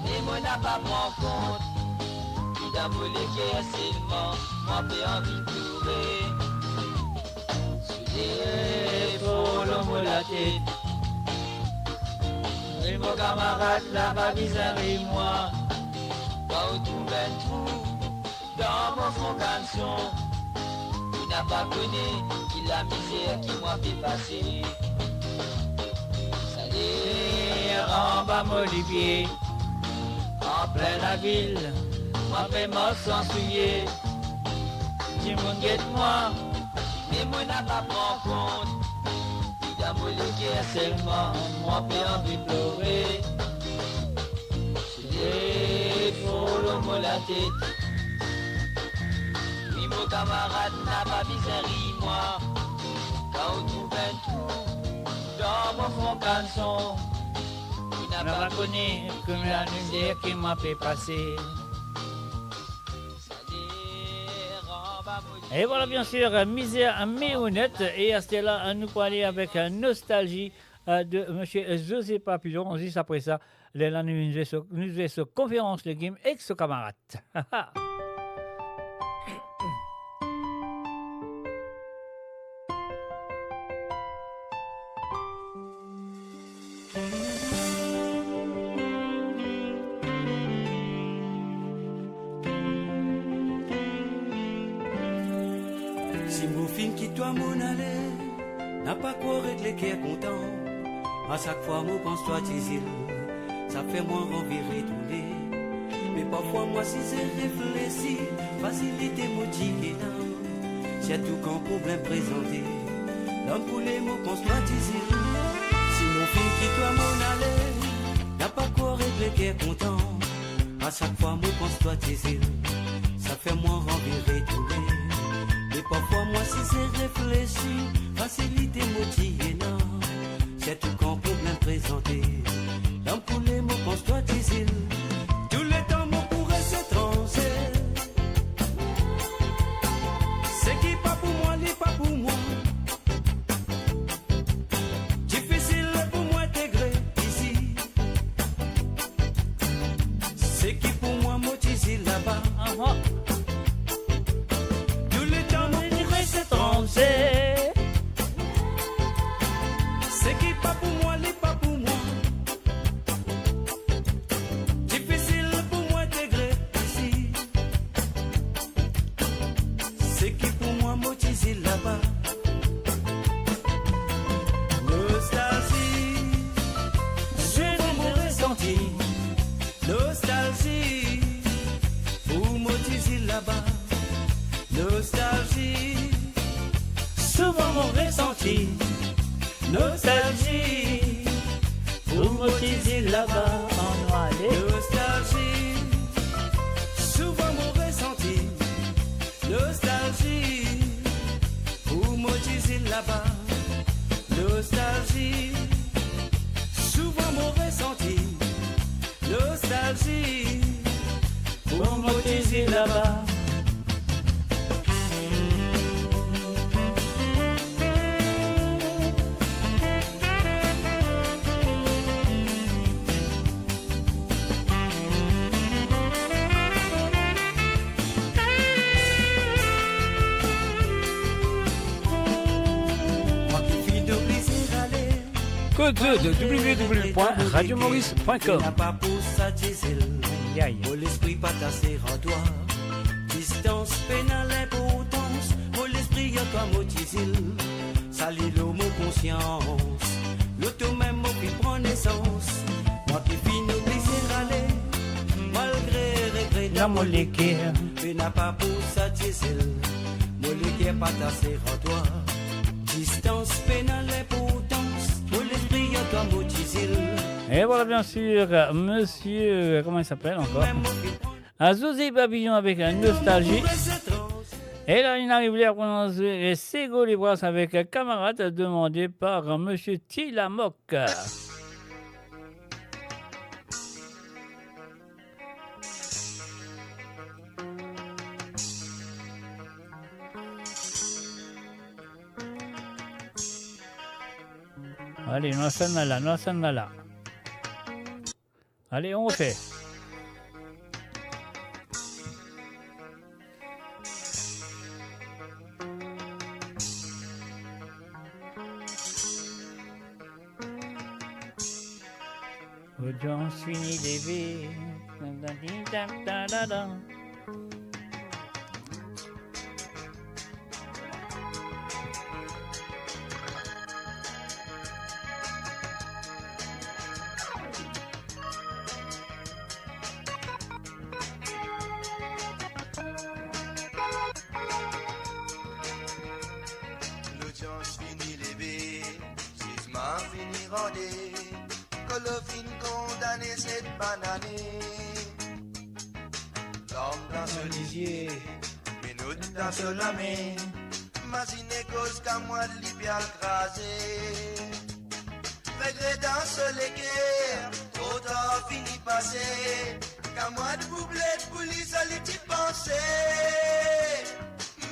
mais moi n'a pas mon compte. Puis dans mon légué seulement, moi fais envie de pleurer. Soudé, faut l'homme la tête. Et mon camarade là-bas vis-à-vis moi. Quand on trouve un trou dans mon front canson. N'a pas connu qui la misère qui m'a fait passer. Salut en bas Olivier, en plein la ville, moi fais moi sans souiller. Tu me guettes moi, mais moi n'a pas pris compte. Puis dans mon légué seulement, moi fais envie de pleurer. Salut pour l'homme la tête. Mon camarade n'a pas bizarri moi. Quand on trouve un trou dans mon front canson, il n'a pas connu que la misère qui m'a fait passer. Et voilà bien sûr, misère mais honnête. Et à ce là, nous parler avec nostalgie de M. José Papillon. Juste après ça, nous avons sur conférence de game avec ce camarade. Si mon film qui toi mon aller, n'a pas quoi régler qui est content. À chaque fois, moi pense toi Tizil, ça fait moins envie retourner. Mais parfois, moi si c'est réfléchi, facilité motivé là. C'est tout quand problème présenté. L'homme pour les mots pense toi Tizil. Si mon film qui toi mon aller, n'a pas quoi régler qui est content. À chaque fois, moi pense toi Tizil, ça fait moins envie retourner. Et parfois moi si c'est réfléchi, facilité motivé non. C'est tout quand problème présenté. L'homme pour les mots pense-toi Tizil. Tous les temps mon pourrait s'étranger. C'est qui pas pour moi, n'est pas pour moi. Difficile pour moi intégrer ici. C'est qui pour moi mon Tizil là-bas. C'est qui pas pour moi, n'est pas pour moi. Difficile pour moi intégrer ici. C'est qui pour moi, motivé là-bas. Nostalgie, je mon ressenti. Nostalgie, pour motiver là-bas. Nostalgie, souvent mon ressenti. Nostalgie, pour motiver là-bas en noir. Nostalgie, souvent mon ressenti. Nostalgie, pour motiver là-bas. Nostalgie, souvent mon ressenti. Nostalgie, pour motiver là-bas. Code de www.radiomaurice.com. N'a pas pour ça diesel. Mon l'esprit pas tassé en toi. Distance pénale importance. Mon l'esprit y a toi motisil. Sali l'homme conscience, l'auto même qui prend naissance. Moi qui finis au plaisir aller, malgré regret La molécule. mais n'a pas pour ça diesel. Molécule pas ta serre-toi. Distance pénale et potence, pour l'esprit à toi motisil. Et voilà, bien sûr, monsieur, comment il s'appelle encore? Azouzi Babillon avec la nostalgie. Et là, il arrive à prononcer les Sego les Bras avec un camarade demandé par monsieur Tilamok. Allez, no hacen nada. Allez, on refait. Audience finie d'élever. L'audience finit levé, jugement fini rendé, Colofine condamné cette bananée. L'homme dans ce lisier, minute dans ce lamé, machine cause qu'à moi de l'hyper crasé. Regret dans ce l'équerre, trop tard fini passé, qu'à moi de boublette police à l'y penser.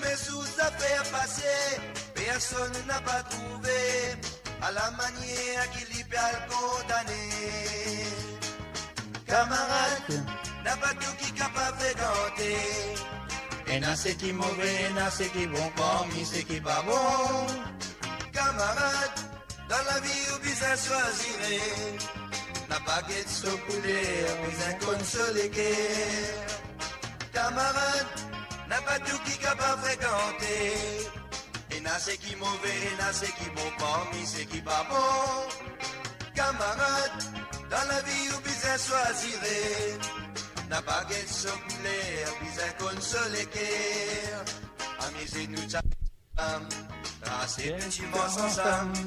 Mais sous affaire passée, personne n'a pas trouvé à la manière qu'il y peut condamné. Camarade, n'a pas tout qui capable de fréquenter. Et n'a ce qui mauvais, n'a ce qui bon, parmi ce qui pas bon. Camarade, dans la vie où bien choisirait, n'a pas qu'être saupoulé, bien consolé guerre. Camarade, n'a pas tout qui capable de fréquenter. Et n'a ce qui mauvais, n'a ce qui bon, parmi ce qui pas bon. Camarade, dans la vie où bien choisirait, n'a pas qu'être saupoulé, bien consolé guerre. Amusez-nous, rassez petit boss ensemble.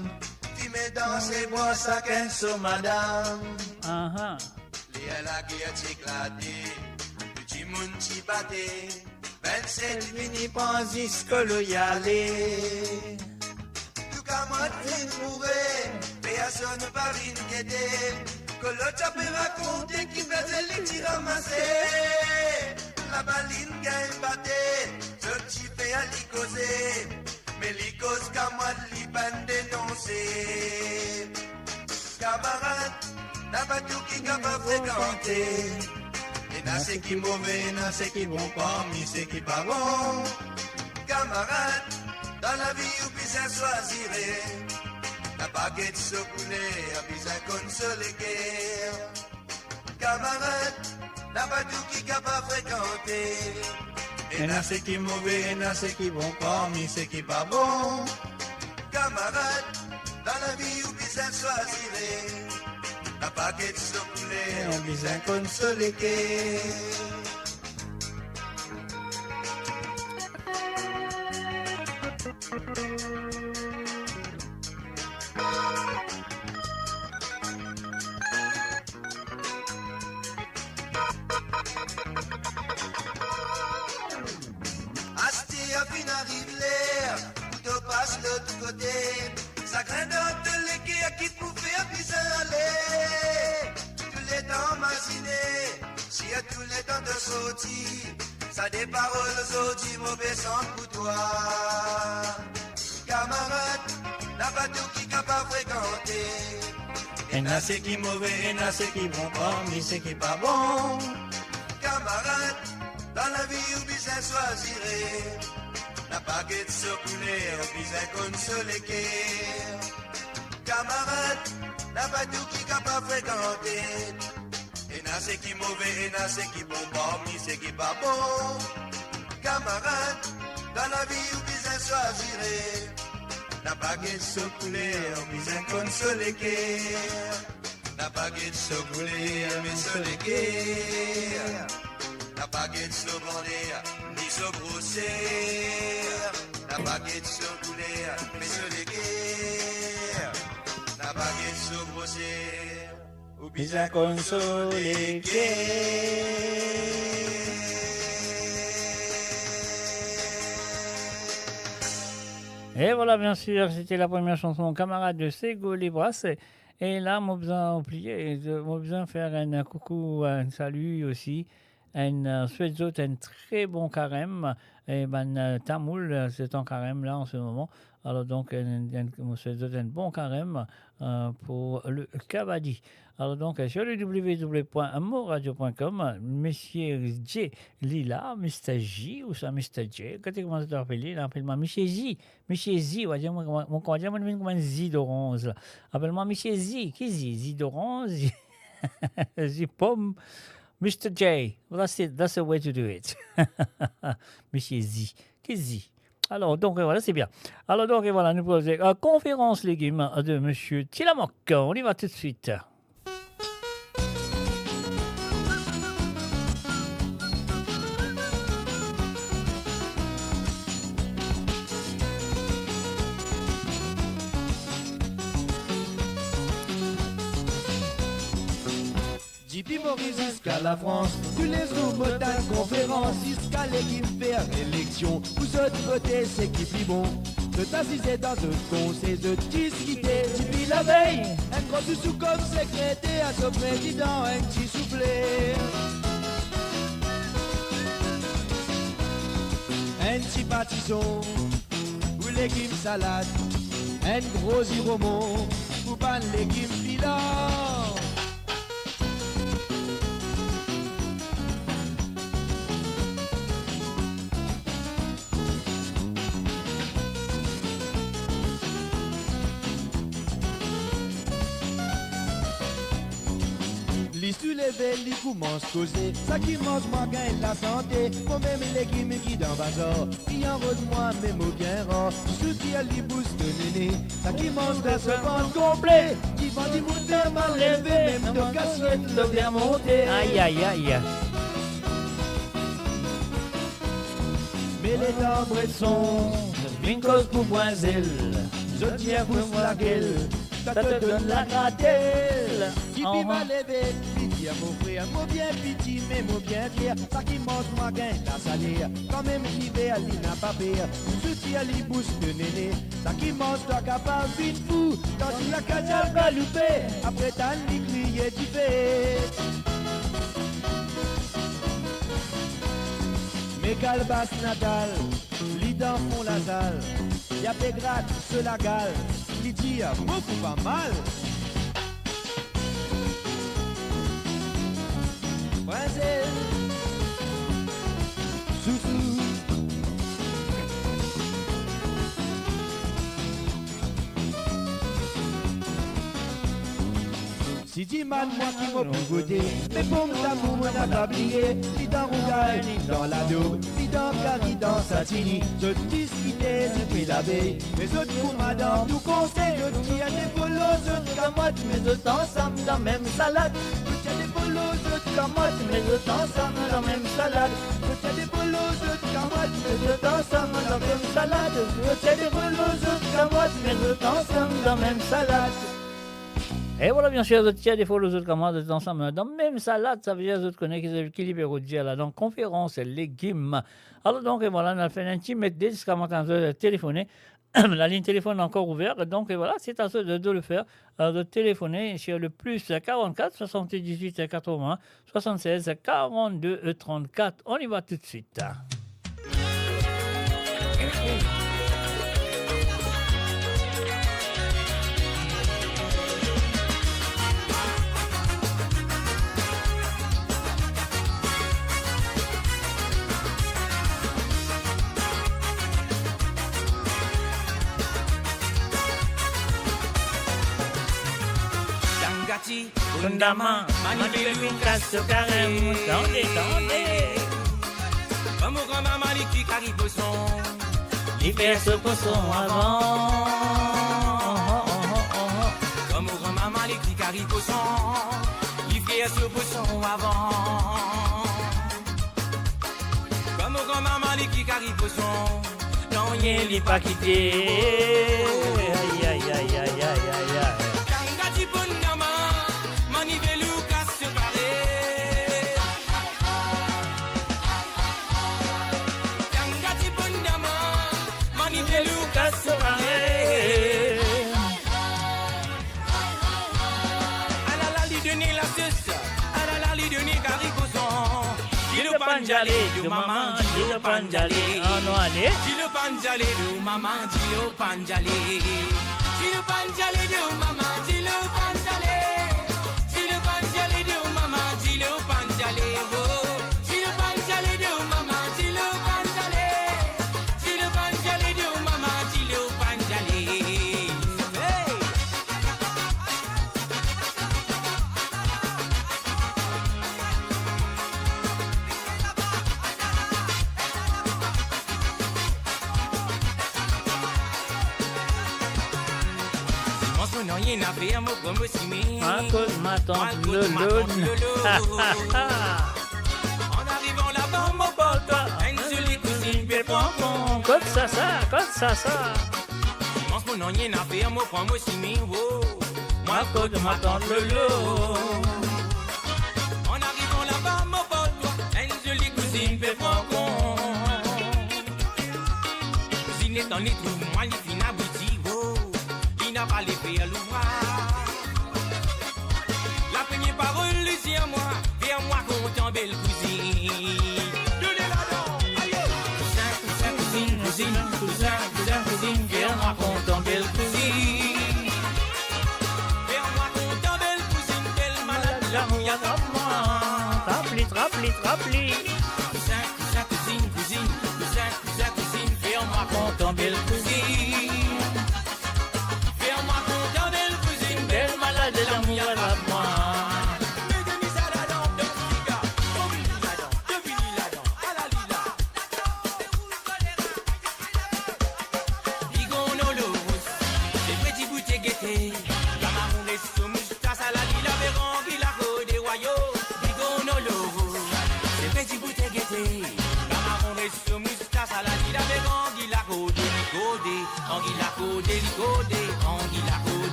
Fumez dans ces bois, ça qu'un sur madame. Les la guerre t'éclater, petit monde t'y battait. 27 fini pansis que le y aller. Tout comme un train mourait, personne ne pas inquiéter. Que l'autre a pu raconter qui faisait les tirs ramassés. La baline gagne batté, ce petit fait à l'y causer. Mais l'y cause qu'à moi de l'y ban dénoncer. Camarade, n'a pas tout qui n'a pas fréquenté. Et n'a ce qui mauvais, n'a ce qui bon, parmi ce qui pas bon. Camarade, dans la vie où puis ça choisirait, n'a pas qu'être secoulé, à puis ça consoler guerre. Camarade, n'a pas tout qui n'a pas fréquenté. Et n'a ce qui mauvais, n'a ce qui bon, parmi ce qui pas bon. Camarade, dans la vie où puis ça choisirait, n'a pas qu'être secoulé, on vise un consolé guerre. Asti a fin arrive l'air, tout passe l'autre côté. Ça craint de l'équerre qui pouvait aviser aller. Tous les temps matinés, si à tous les temps de sortie, ça des paroles aujourd'hui mauvais sang pour toi. Camarade, n'a pas tout qui capable fréquenter. Et n'a ce qui mauvais, et n'a ce qui bon, parmi ce qui pas bon. Camarade, dans la vie où bien choisirait, n'a pas qu'être secoulé, bien consolé guerre. Camarade, n'a pas tout qui capable fréquenter. Et n'a ce qui mauvais, et n'a ce qui bon, parmi ce qui pas bon. Camarade, dans la vie où bien choisirait, n'a pas de secouler, mais un consolé n'a pas de secouler, mais soleil n'a pas de secouler, ni se brosser, n'a pas de secouler, mais soleil n'a pas de se brosser, ou bien consolé. Et voilà, bien sûr, c'était la première chanson camarade de Sego Libras. Et là, moi, besoin oublier, moi, besoin faire un coucou, un salut aussi. Un souhaite un très bon carême. Et ben, Tamoul, c'est en carême là en ce moment. Alors donc, on souhaite un bon carême pour le Kabadi. Alors donc, sur le www.moradio.com, Monsieur J. Lila, Mr. J, ou ça Mr. J, quand tu commences à t'appeler, il appelle-moi Monsieur Z. Monsieur Z, on va dire, mon candidat, on dit comme Z d'orange. Appelle-moi Monsieur Z. Qui Z? Z d'orange, Z pomme. Mr. J, well, that's the way to do it. Monsieur Z. Qui Z? Alors, donc, voilà, c'est bien. Alors, donc, voilà, nous posons conférence légumes de Monsieur Tilamoc. On y va tout de suite. Depuis Maurice jusqu'à la France, tous les jours, Bretagne, conférence, jusqu'à l'équipe faire élection. Vous autres votez, c'est qui plus bon. De t'assiser dans de conseils de discuter. Depuis la veille, un gros sous comme secrétaire, à son président, un petit soufflé. Un petit pâtisson, ou l'équipe salade. Un gros iromo, ou pas l'équipe filant. Tous les veilles, ils commencent à causer. Ça qui mange, moi, gagne la santé. Moi-même, l'équipe qui dans bazar. Qui en rôde, moi, même au bien rare. Soutien, les boosts de néné. Ça qui mange de ce ventre complet. Qui vend du moutard mal levé. Même de cassette, le bien monté. Aïe, aïe, aïe. Mais les tambres sont une cause pour boiselle. Je tiens pour la gueule. Ça te donne la gratelle. Qui peut m'a levé, qui dit à mon frère, mon bien petit, mais mon bien fier. Ça qui mange, moi, gagne la salaire. Quand même, j'y vais, elle n'a pas peur. Soutien, les bouches de néné. Ça qui mange, toi, capable, vite fou. Quand tu l'as qu'à déjà loupé. Après, t'as les crier, tu fais. Mes calbasses natales, les dents font la salle. Y'a des grattes, se la gale. Il dit à beaucoup pas mal. Brésil, Soussou. Si dis mal moi qui m'a pour goûter, mais pour d'amour on n'a pas oublié. Ni dans Rougail, ni dans la Daube, ni dans Paris, dans Satini. Je discutais depuis la veille, mais autres pour madame nous conseillent. D'autres qui a des polos, d'autres camottes, mais autres ensemble dans même salade. D'autres qui a des polos, d'autres camottes, mais autres ensemble dans même salade. D'autres qui a des polos, d'autres camottes, mais autres ensemble dans même salade. D'autres qui a des polos, d'autres camottes, mais autres ensemble dans même salade. Et voilà, bien sûr, il y a des fois les autres camarades ensemble. Dans même salade, ça veut dire que vous connaissez qui libère dire là, dans conférence, légumes. Alors donc, et voilà, on a fait un petit métier jusqu'à maintenant de téléphoner. La ligne téléphone est encore ouverte, donc et voilà, c'est à ceux de le faire, de téléphoner sur le plus 44 78 80 76 42 34. On y va tout de suite. Fundament, magnifique, casse carême, tendez. Comme au grand maman, les qui arrive au son, il fait ce poisson avant. Comme au grand-maman, les cris cariposon, il fait ce poisson avant. Comme au grand-maman, les cris cariposon, non, rien n'est pas quitté. Aïe, aïe, aïe, aïe, aïe, aïe, aïe. Tangati Bundama, Manivelu Casse-Paré. Tangati Bundama, Manivelu Casse-Paré. Alala, donner la cesse, alala, donner Caricoson. Dis le panjalé de maman, dis le panjalé. Ah non, allez. Dis le panjalé de maman, dis le panjalé. Dis le panjalé de maman, dis le panjalé. Dis le panjalé de maman, dis le panjalé. Oh, dis le panjalé de maman, dis le panjalé. Dis le panjalé de maman, dis le panjalé. Hey! Non, il n'a fait un mot comme si mais. Marcos ma tante Lolo. En arrivant là-bas, mon pote, une jolie cousine, puis prends mon. Comme ça, comme ça. Mange mon nom, il n'a fait un mot comme si mais. Marcos ma tante Lolo. En arrivant là-bas, mon pote, une jolie cousine, puis prends mon. Cousine est en les trouve, moi, les filles n'aboutit. N'a pas les faire à l'ouvrage. La première parole, c'est à moi. Vers moi, content, belle cousine. Donnez-la donc. Cousin, cousine. Vers moi, content, belle cousine. Vers moi, content, belle cousine. Belle malade, l'amour, y'a dans moi. Trapli. Cousin, cousine. Vers moi, content, belle cousine. De l'amour à la moi.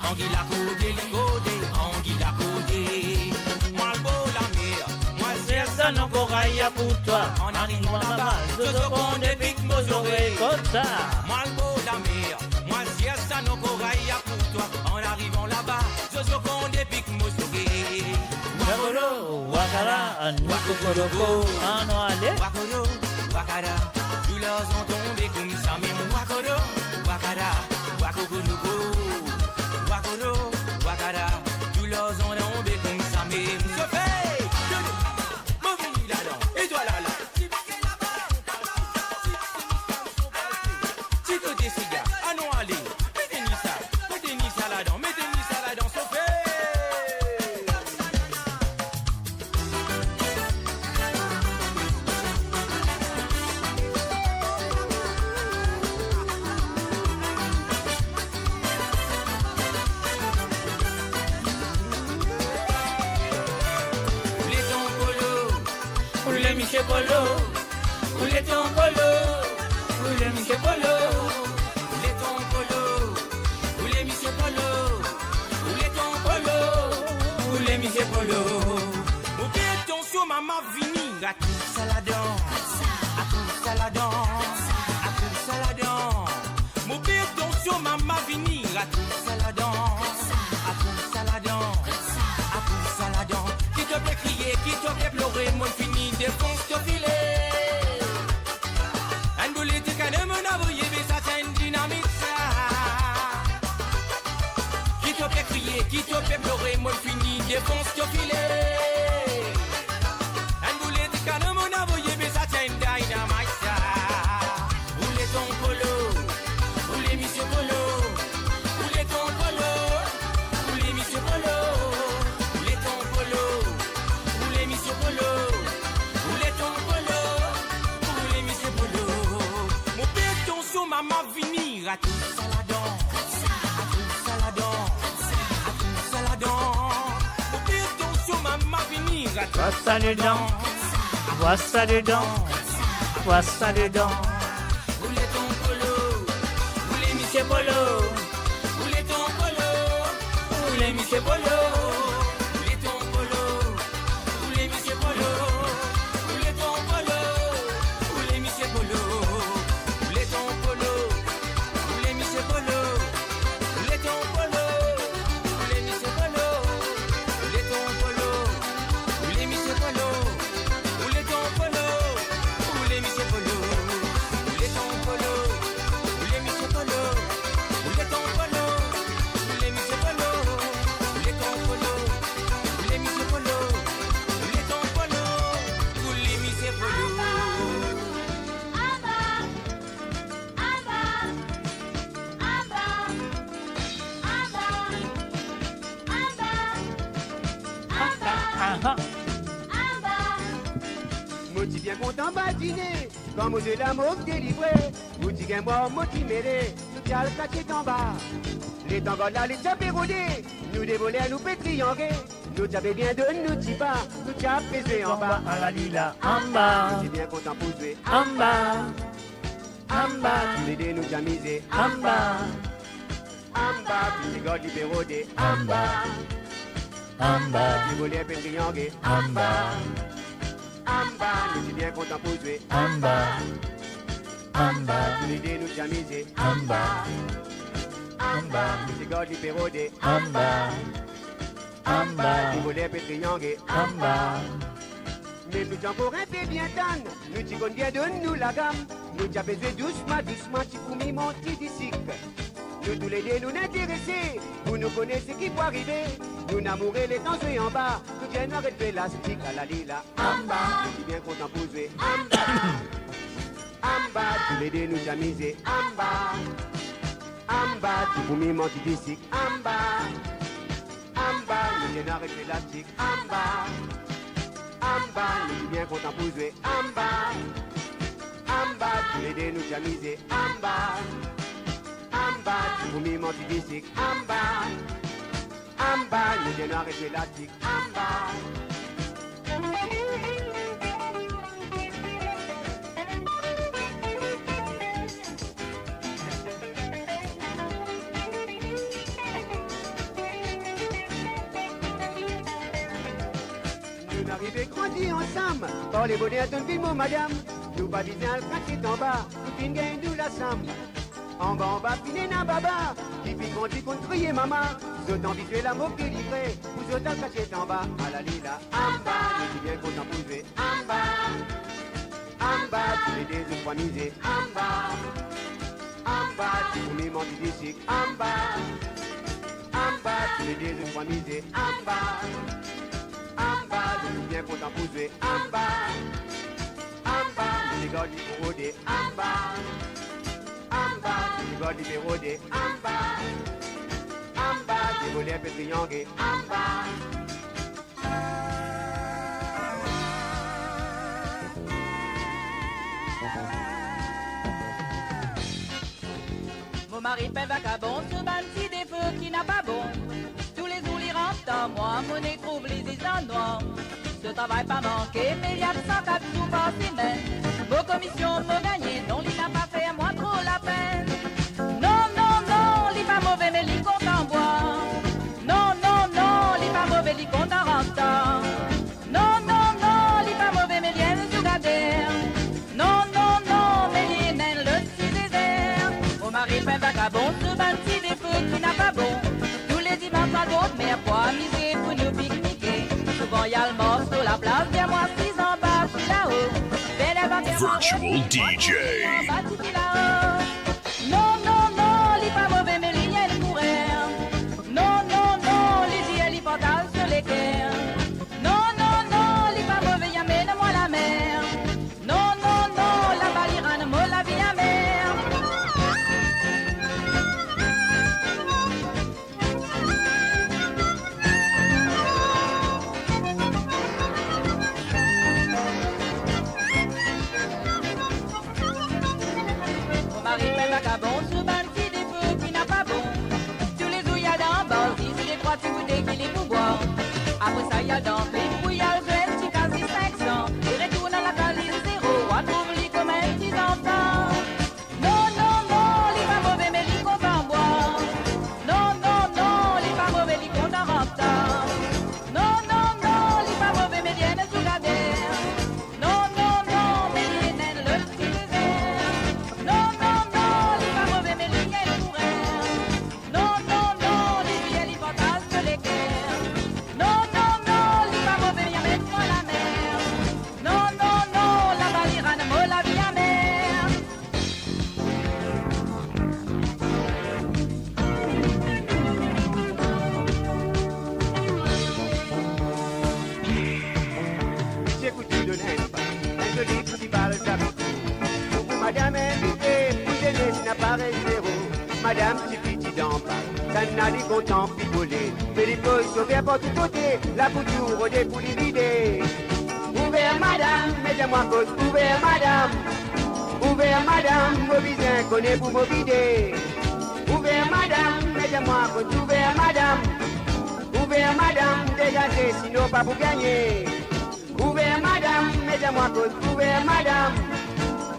Anguilla codé, anguilla codé. Moi le beau la mer, moi c'est ça non coraille pour toi. En arrivant là-bas, je secondes des pics mosorés. Comme ça. Moi le beau la mer, moi c'est ça non coraille pour toi. En arrivant là-bas, je secondes des pics mosorés. Wakoro, wakara, nukukoroko. Ah non, allez. Wakoro, wakara, douleurs ont tombé comme ça. Mais mon wakoro, wakara, wakokonuko. Wakoro, wakara, douleurs ont tombé comme ça. Mais je fais, mobile là-dedans, et toi là-là. Si tu des cigares, ah non, allez, mettez-nous ça là-dedans, mettez-nous ça là-dedans, ça fait. Michel Polo, roulez ton polo, roulez Michel Polo, roulez ton polo, roulez Michel Polo, roulez ton polo, roulez Michel Polo. Au pied attention maman vini, à tout saladon, à tout saladon, à tout saladon. Mon pied attention maman vini, à tout saladon, à tout saladon, à tout saladon. Qui te fait crier, qui te fait pleurer, mon fini défonce ton filet. Un boulet de canne, mon avoué, mais ça c'est une dynamite ça. Qui te fait crier, qui te fait pleurer, mon fini défonce ton filet. Un boulet de canne, mon avoué, mais ça c'est une dynamite ça. Roulez ton polo, roulez monsieur polo, roulez ton polo, roulez monsieur polo, roulez ton polo, roulez monsieur polo, roulez ton polo, roulez monsieur polo. Mon Vois ça dedans, vois ça dedans, vois ça dedans. Roulez ton polo, roulez Monsieur Polo, roulez ton polo, roulez Monsieur Polo, roulez ton polo, roulez Monsieur Polo, roulez ton polo, roulez Monsieur Polo, roulez ton polo, roulez Monsieur Polo, roulez ton polo, roulez Monsieur Polo, roulez ton polo, roulez Monsieur Polo, roulez ton polo, roulez Monsieur Polo. Moti bien content va dîner, quand moi j'ai la mauve délivrée. Vous dites qu'un moi, moti mêlé, tout y a le cachet en bas. Les tangos là, les tapés rodés, nous dévoler à nous pétrianguer. Nous t'avais bien de nous t'y pas, nous t'y a pesé en bas. À la lila, en bas. Moti bien content pour jouer, en bas. En bas, tous les deux nous t'y a misé, en bas. En bas, puis les gars libéraux des, en bas. En bas, dévoler à pétrianguer, en bas. Amba, nous sommes bien contents pour jouer. Amba, Amba, l'idée nous a misé. Amba, Amba, nous sommes gars libérodés. Amba, Amba, nous voulons pétrianguer. Amba, mais nous sommes encore un peu bien tannes. Nous t'y connaissons bien de nous la gamme. Nous t'y avons besoin doucement, doucement, t'y coumis mon petit disciple. Nous tous les deux nous intéressés. Vous nous connaissez qui peut arriver. Nous n'amourez les temps jouer en bas. Nous viens arrêter l'élastique à la lila. Amba, je suis bien content pour jouer. Amba, Amba, tous les deux nous amuser. Amba, Amba, tu pour m'y mentir d'ici. Amba, Amba, nous viens arrêter l'élastique. Amba, Amba, je suis bien content pour jouer. Amba, Amba, tous les deux nous amuser. Amba, Amba, tu pour m'y mentir d'ici. Amba. Amba, nous viens arrêter la tique. Amba. Nous n'arrivons grandis ensemble, par les bonnets à ton film, madame. Nous pas disons le quartier en bas, nous fin gagne nous la somme. En bas, finé na baba, qui fit grandir contre crier maman. Vous autant visué la mauve délivrée, vous autant caché en bas, à la lila. Amba, je suis bien content pour jouer. Amba, Amba, tous les deux, je crois miser. Amba, Amba, tu pour mes mentis d'ici. Amba, Amba, tous les deux, je crois miser. Amba, Amba, je suis bien content pour jouer. Amba, Amba, je suis gardé pour rôder. Amba, Amba, tu vas libérer. Amba, Amba, tu voulais pétrianguer. Amba. Mon mari fait vagabond sur un petit défaut qui n'a pas bon. Tous les jours, il rentre dans moi, mon nez trouve les noirs. Ce travail pas manqué, mais il y a 104 sous par semaine. Vos commissions m'ont gagné, non, il n'a pas fait à moi trop la peine. Non, non, non, il pas mauvais, mais il compte en bois. Non, non, non, il pas mauvais, il compte en rentrant. Non, non, non, il pas mauvais, mais il y a le sougadère. Non, non, non, mais il est le petit désert. Mon mari fait vagabond sur un petit défaut qui n'a pas bon. Tous les dimanches à d'autres, mais à quoi miser pour nous pique-niquer. Souvent y a le mort sur la place, bien moi 6 en bas, puis là-haut. Virtual DJ. Non, non, non, il pas mauvais, mais il y a le courir. Non, non, non, les yeux, il portent sur les quais. Non, non, non, il pas mauvais, y amène-moi la mer. Non, non, non, la balirane, moi la vie amère. Vagabond sur un petit défaut qui n'a pas bon. Tous les ouïas d'en bas, c'est des trois petits bouteilles qu'il est pour boire. Après ça, il y a dans les où il y a le madame, petit d'en bas. Ça n'a dit content picoler. Mais les pauses sauver par tous côtés. La bouture au dé pour les vider. Ouvert madame, mettez-moi cause. Ouvert madame. Ouvert madame, vos visins connaissent pour me vider. Ouvert madame, mettez-moi cause. Ouvert madame. Ouvert madame, dégagez, sinon pas pour gagner. Ouvert madame, mettez-moi cause. Ouvert madame.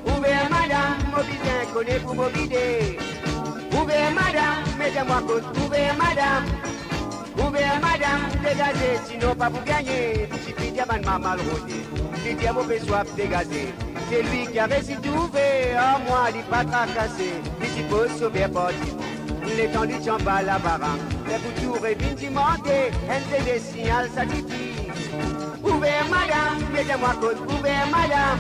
Ouvert madame, vos visins connaissent pour me vider. Ouvert madame, mettez-moi cause. Ouvert madame. Ouvert madame, dégagez, sinon pas pour gagner. Si Pidia m'a mal rodé, Pidia mauvais soif dégagé. C'est lui qui a réussi d'ouvrir, à moi il pas tracassé. Petit peu sauver parti. L'étendue de jambes à la barre. Les boutures et vindimentés, elle des signaux, ça dit. Ouvert madame, mettez-moi cause. Ouvert madame.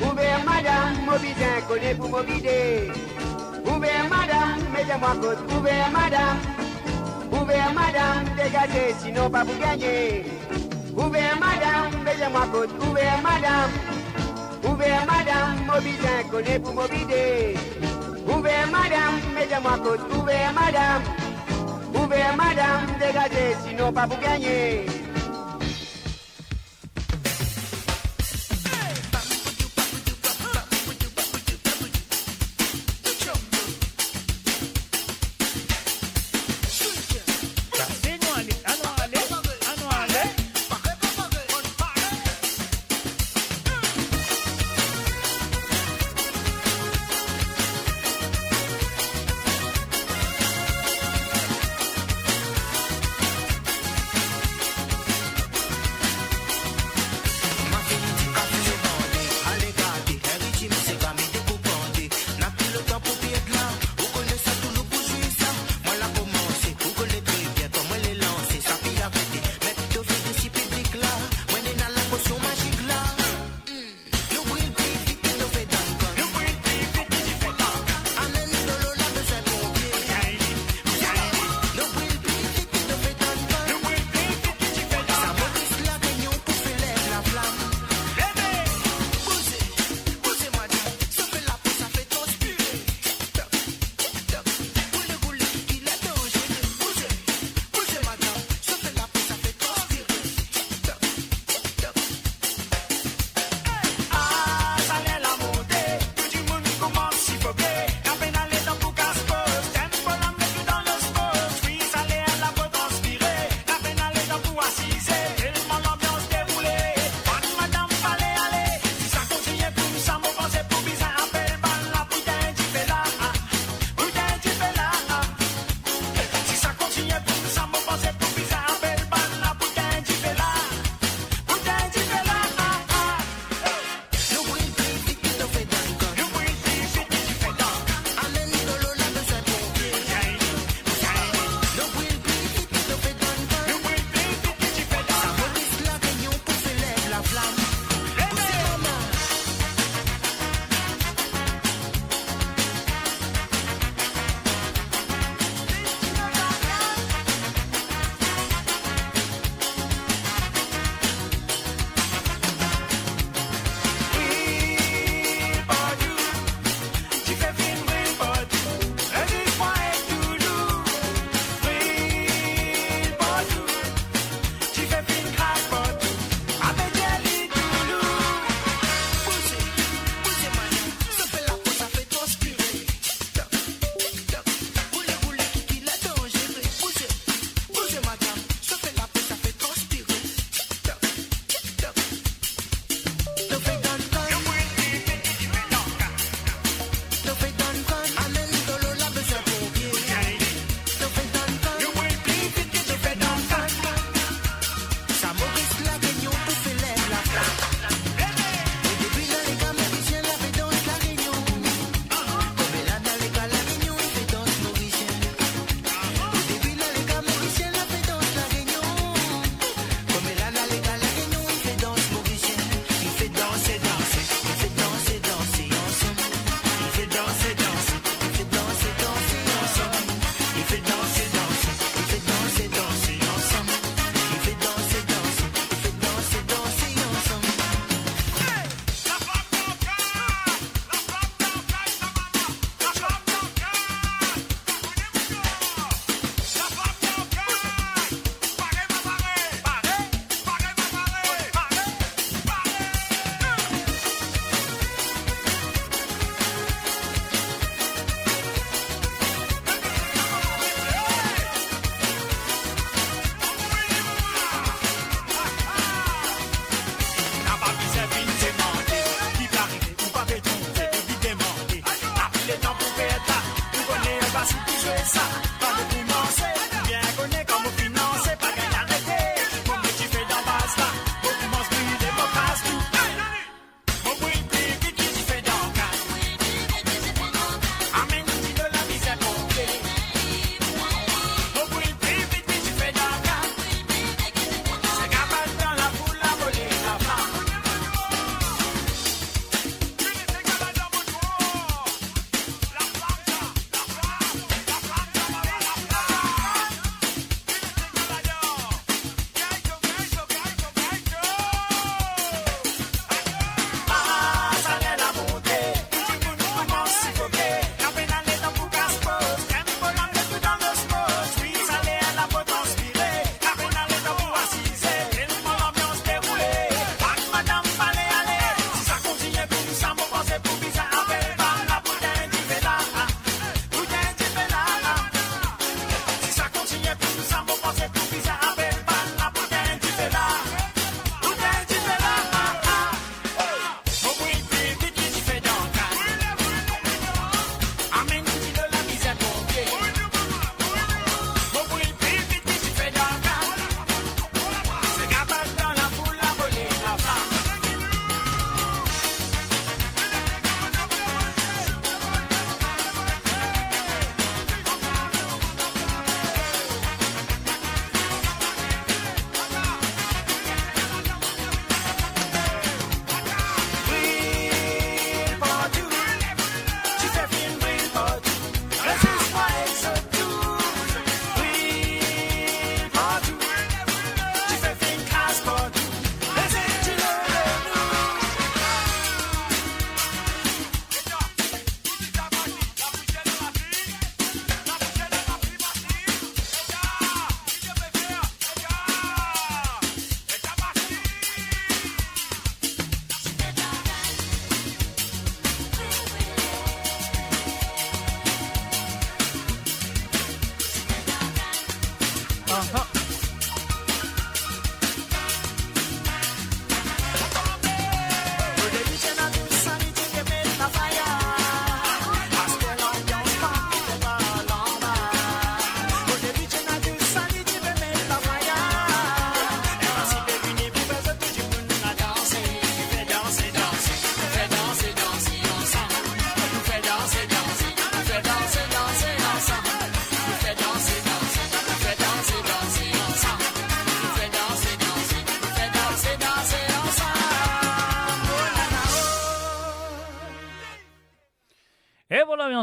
Ouvert madame, mon bisin connaît pour me vider. Ouvert madame, mettez-moi cause. Ouvert madame. Ouvert madame, dégagez, sinon pas pour gagner. Ouvert madame, mettez-moi cause. Ouvert madame. Ouvert madame, mon bisin connaît pour me vider. Ouvert madame, mettez-moi cause. Ouvert madame. Ouvert madame, dégagez, sinon pas pour gagner.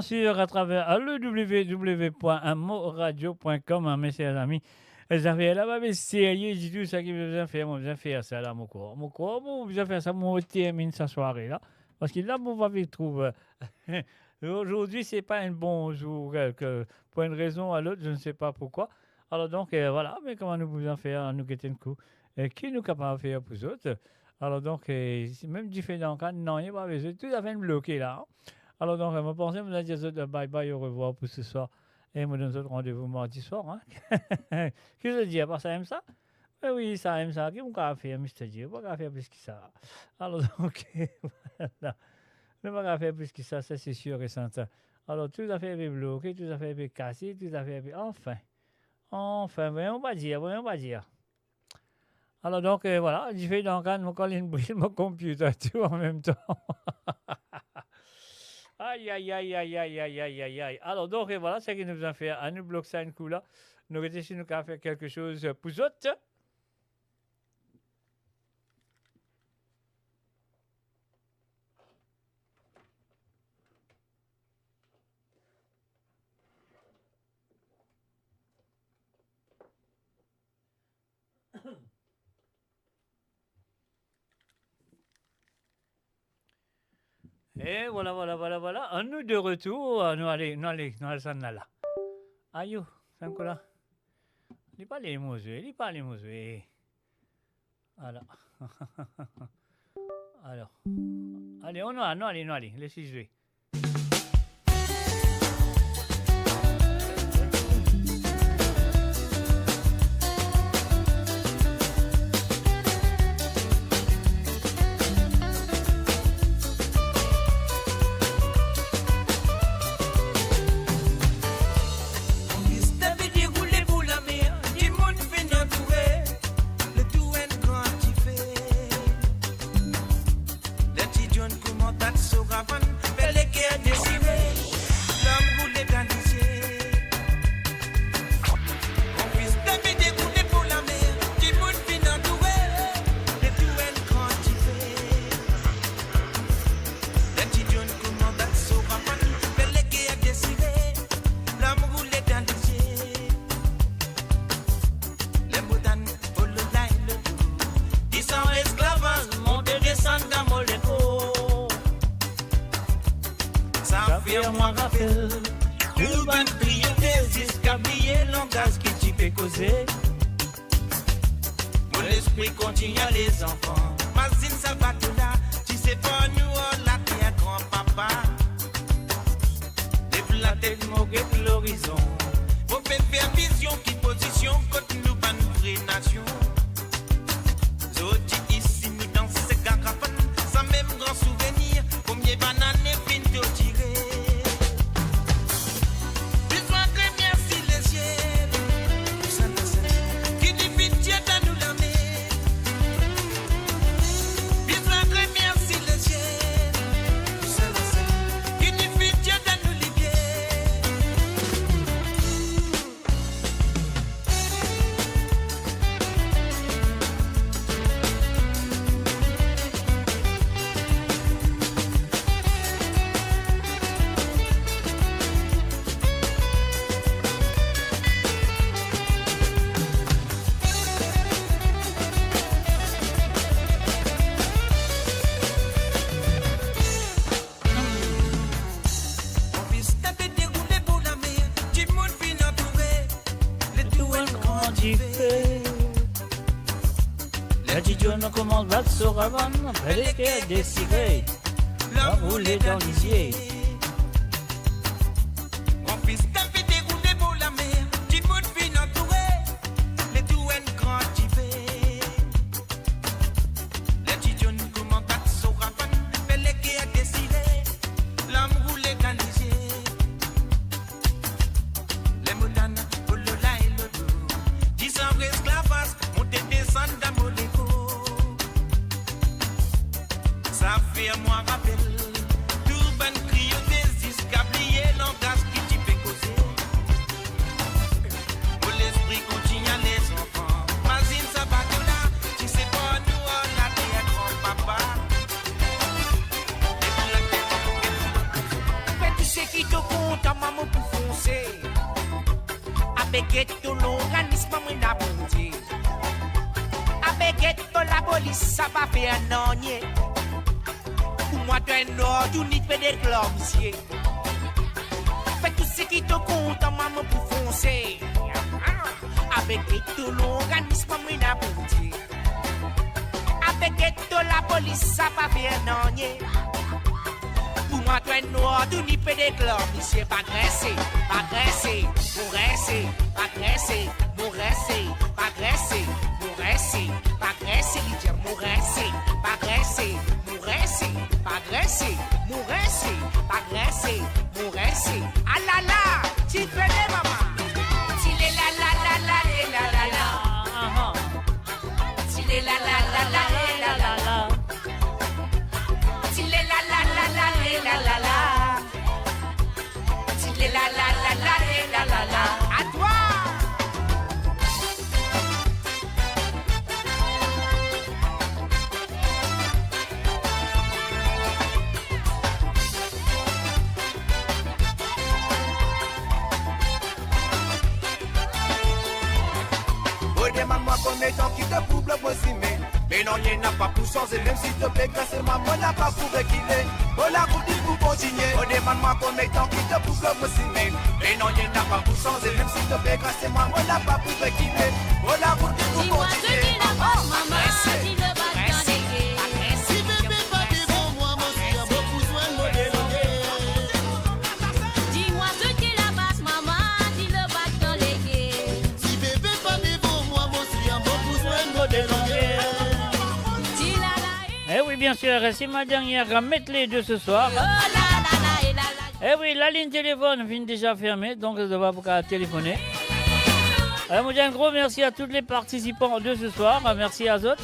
bien sûr à travers le www.moradio.com, mes chers amis. Ça fait là-bas, mais sérieux, du tout ça qui me besoin faire. Moi, besoin faire ça là, mon corps. Mon corps, moi, besoin faire ça, moi, termine sa soirée là. Parce que là, mon va vite trouver. Aujourd'hui, c'est pas un bon jour, pour une raison à l'autre, je ne sais pas pourquoi. Alors donc, voilà, mais comment nous pouvons faire, nous quitter un coup, qui nous capable de faire pour les autres. Alors donc, même du fait d'un cas, non, il n'y a pas besoin, tout à fait bloqué là. Alors donc, je pense que je vais dire bye bye, au revoir pour ce soir. Et moi, nous autres rendez-vous mardi soir. Hein? Qu'est-ce que je dis, à part ça aime ça? Oui, ça aime ça. Qu'est-ce qu'on va faire, Mr. Dieu? On va faire plus que ça. Alors donc, voilà. On va faire plus que ça, ça c'est sûr et certain. Alors, tout à fait bloqué, tout à fait cassé, tout à fait... Enfin, voyons pas dire. Alors donc, voilà, je fais donc mon calendrier, mon computer, tout en même temps. Aïe. Alors donc, voilà, c'est ce qui nous a fait. À nous bloquer ça un coup là. Nous avons si nous avons fait quelque chose pour les autres. Et voilà. Nous de retour, nous allons ça là. Aïe, c'est encore là. Il pas les mots. Voilà. Alors. Allez, allez, laissez jouer. Moi rappel, urbain priorité, jusqu'à briller langage qui tu peux causer. Mon esprit continue à les enfants. Mazine ça va tout là, tu sais pas nous on la terre grand-papa. Lève la tête, mon guette l'horizon. Faut faire vision qui position contre nous pas une vraie nation. Zoti ici nous dans ces caravanes, sans même grand souvenir, combien bananes fin de tirer. Sauravan, belle qu'elle décidée, la rouler dans l'isier. Mon fils t'a fait dérouler pour la mer, du monde fin entouré, les douanes grandifiées. Les tidjons commandent à Sauravan, belle qu'elle décidée, la rouler dans l'isier. Les moutanes, pour le la et le dos, 10 ans esclavage, monter descendre dans mon écho. Ça fait moi rappel, tout ban crioté, jusqu'à plier langage qui t'y fait causer. Pour l'esprit continue à les enfants. Mazine ça va tout là, tu sais pas nous on a des grand-papa. Fais tu sais qui te content, maman, pour foncer. Avec tout l'organisme, moi, n'a bonté. Avec tout la police, ça va faire un onier. Pour moi, tu es un ordre, unique, des clubs. Fais tout ce qui te content, maman, pour foncer. Avec tout l'organisme, moi, n'a bonté. Avec tout la police, ça va faire un onier. Pour moi, tu es noir, tu n'y peux des clubs. Monsieur, pas graisser, pas graisser, mourresser, pas graisser, mourresser, pas graisser, mourresser, pas graisser, il dit mourresser, pas graisser, mourresser, pas graisser, mourresser, pas graisser, mourresser. Ah là là, tu fais les mamans. Tu les la la la la la la la. Tu les la la la la la la la. Tu les la la la la la la la. Tu les la la la la la la la. À toi. Demande-moi combien de temps qui te pouble aussi, mais non, il n'y a pas pour changer, même si te plaît, grâce à moi, n'a pas pour réguler. Oh la route, il faut continuer. Oh, demande-moi combien de temps qui te pouble aussi, mais non, il n'y a pas pour changer, même si te plaît, grâce à moi, n'a pas pour réguler. Oh la route, il faut continuer. Eh oui, bien sûr, c'est ma dernière medley de ce soir. Eh oui, la ligne téléphone vient déjà fermée, donc je ne vais pas pouvoir téléphoner. Moi, je dis un gros merci à tous les participants de ce soir. Merci à Zot.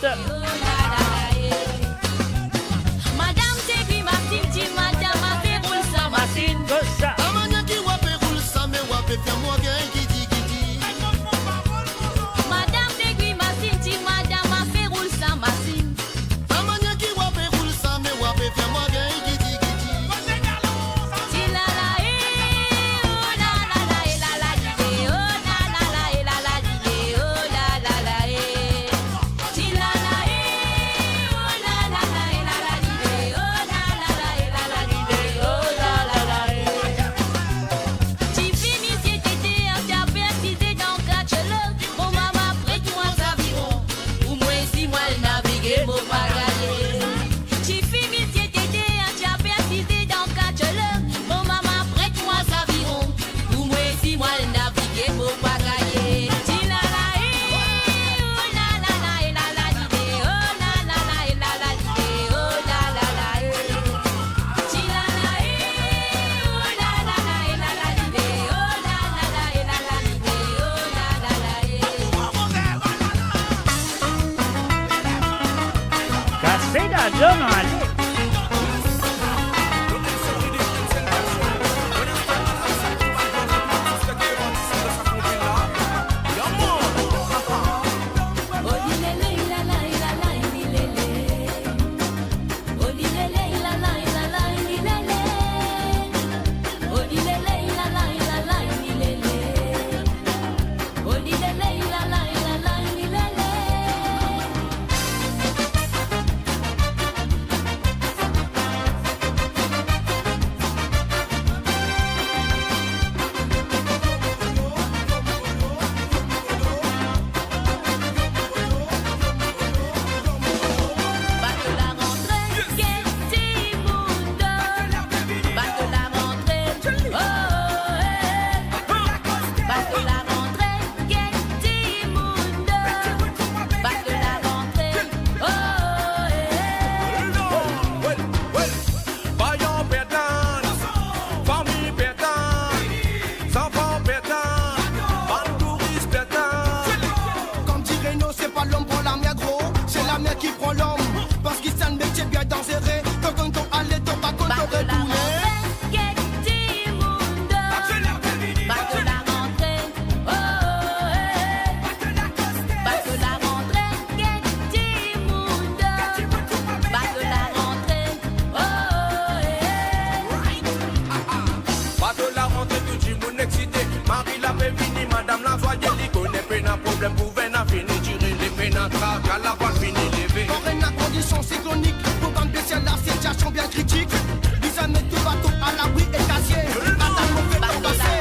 à la voile fini levé. Foraine à conditions cycloniques, pour bande spéciale, la situation bien critique. Visa met tout bateau à l'abri et casier. Madame, on fait pas passer.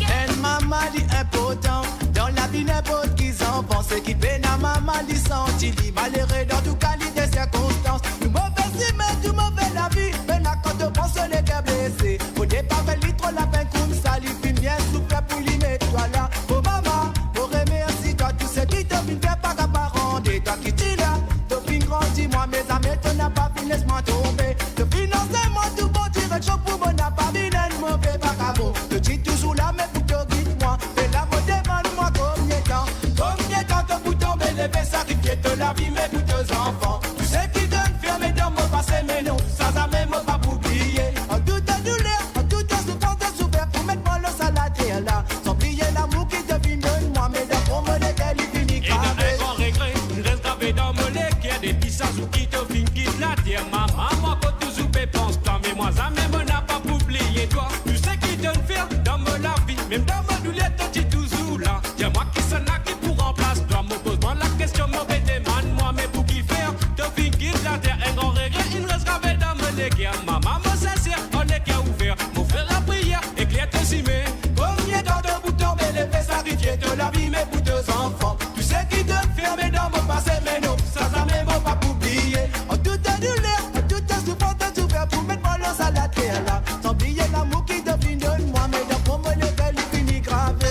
Elle maman dit important, dans la vie n'importe qui s'en pense. Qui peine à maman dit senti, dit malheureux dans tout qualité des circonstances. Tout mauvais si, mais tout mauvais la vie. Mais là quand on pense les cœurs blessés, au départ, fait litre la peine comme ça, lui filme bien souffle pour lui mettre toi là. Oh maman, pour remercier toi, tout ce qui te vient faire pas qu'à parent. Et toi qui t'y là, te fin grandis, moi mes amis, tu n'as pas fini, laisse-moi tomber. Te financer, moi tout bon, tu veux chaud pour mon n'a pas mis, mauvais pas qu'à bon. Te dis toujours là, mais pour te guide moi. Et là, me demande-moi combien de temps te pour tomber, les faits sacrifier de la vie, mais pour tes enfants. Tu sais qui donne fermer dans mon passé, mais non, ça jamais m'a pas oublié. En toute douleur, en toute souffrance, de souffert pour mettre moi le saladier là. Sans oublier l'amour qui devine de moi, mais d'un pour me lesquels il finit gravé. Et d'un grand regret, il reste gravé dans mon lait, qu'il y a des pissages qui te fin quitte la terre. Maman, moi, quand toujours pense toi, mais moi, ça même n'a pas oublié toi. Tu sais qui donne faire dans mon la vie, même dans ma douleur, tu dis toujours là. Tiens, moi qui s'en a qui pour remplacer toi, me pose-moi la question, mauvais demande-moi, mais pour qui faire? Te fin quitte la terre, un grand regret, il reste gravé dans mon lait. Maman, me sincère, on est qu'à ouvert, mon frère la prière, éclaire tes cimets. Combien temps de bout tomber, les faits sacrifier de la vie, mais pour deux enfants. Tu sais qui te fermer dans mon passé, mais non, ça même pas oublié. En toute douleur, en toute souffrance, de souffrir pour mettre moi à la terre là. Sans oublier l'amour qui devine de moi, mais dans pour me lever, il finit gravé.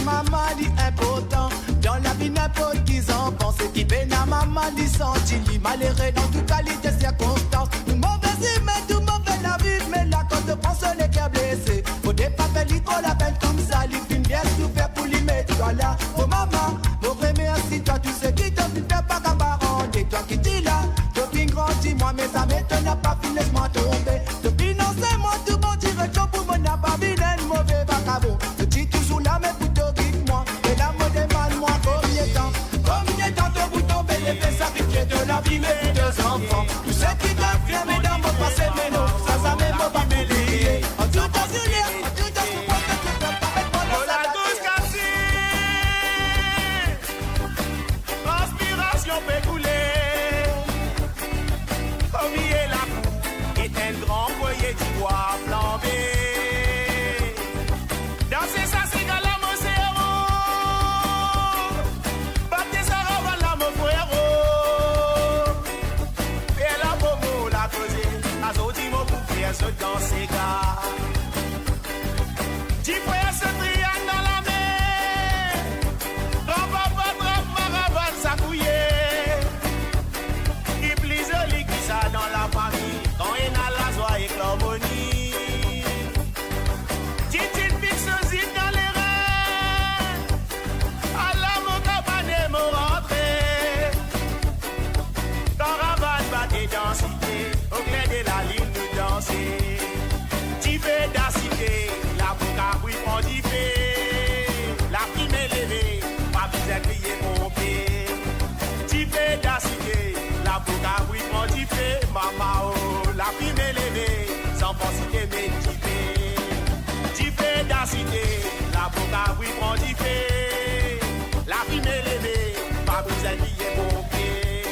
Maman dit important, dans la vie n'importe qui s'en pense. Qui peine à maman dit senti, dit malheureux dans toute qualité circonstance. Tout mauvais si, mais tout mauvais la vie. Mais là quand te pense les cœurs blessés, faut pas faire litre la peine comme ça. Lui filme bien souffert pour lui mettre toi là. Oh maman, mon remercie toi, tu sais qui te fait pas qu'à parent. Et toi qui dis là, te fin grandis moi, mais ça m'étonne pas, fin laisse-moi tomber. Te financer moi tout bon, dirait chaud pour mon n'a pas vu d'un mauvais vagabond. Te dis toujours là, mais pour te guide moi. Et là, me demande-moi combien de temps te vous tomber, les faits sacrifier de la vie, mais deux enfants. Tu sais qui t'a fait, mais dans mon passé, mais non, ça même pas m'oublier. En tout cas, en tout cas, je crois que tu peux pas mettre mon la douce cassée, transpiration peut couler. Comme il est la boue, est un grand foyer du bois flambé. Danser ça, c'est dans la mon cerveau. Battez ça, raval la mon frère. Et la bobo, la causée, la zodi, mon pour faire ce danser, gars. Petit frère se triangle dans la mer. Grand-papa trappe maravane, ça couillait. Il plise le lit qui ça dans la famille. Quand il a la joie et l'harmonie. Titine fixe zip dans les reins. À la mon cabane, mon rentrée. Caravane battait dans cité. Au clair de la ligne, nous danser. Tifé d'acité. La bouca oui prend tifé. La prime est levée. Pas besoin de crier pompier. Tifé d'acité. La bouca oui prend tifé. Maman oh. La prime est levée. Sans penser mais tifé. Tifé d'acité. La bouca oui prend tifé. La prime est levée. Pas besoin de crier pompier.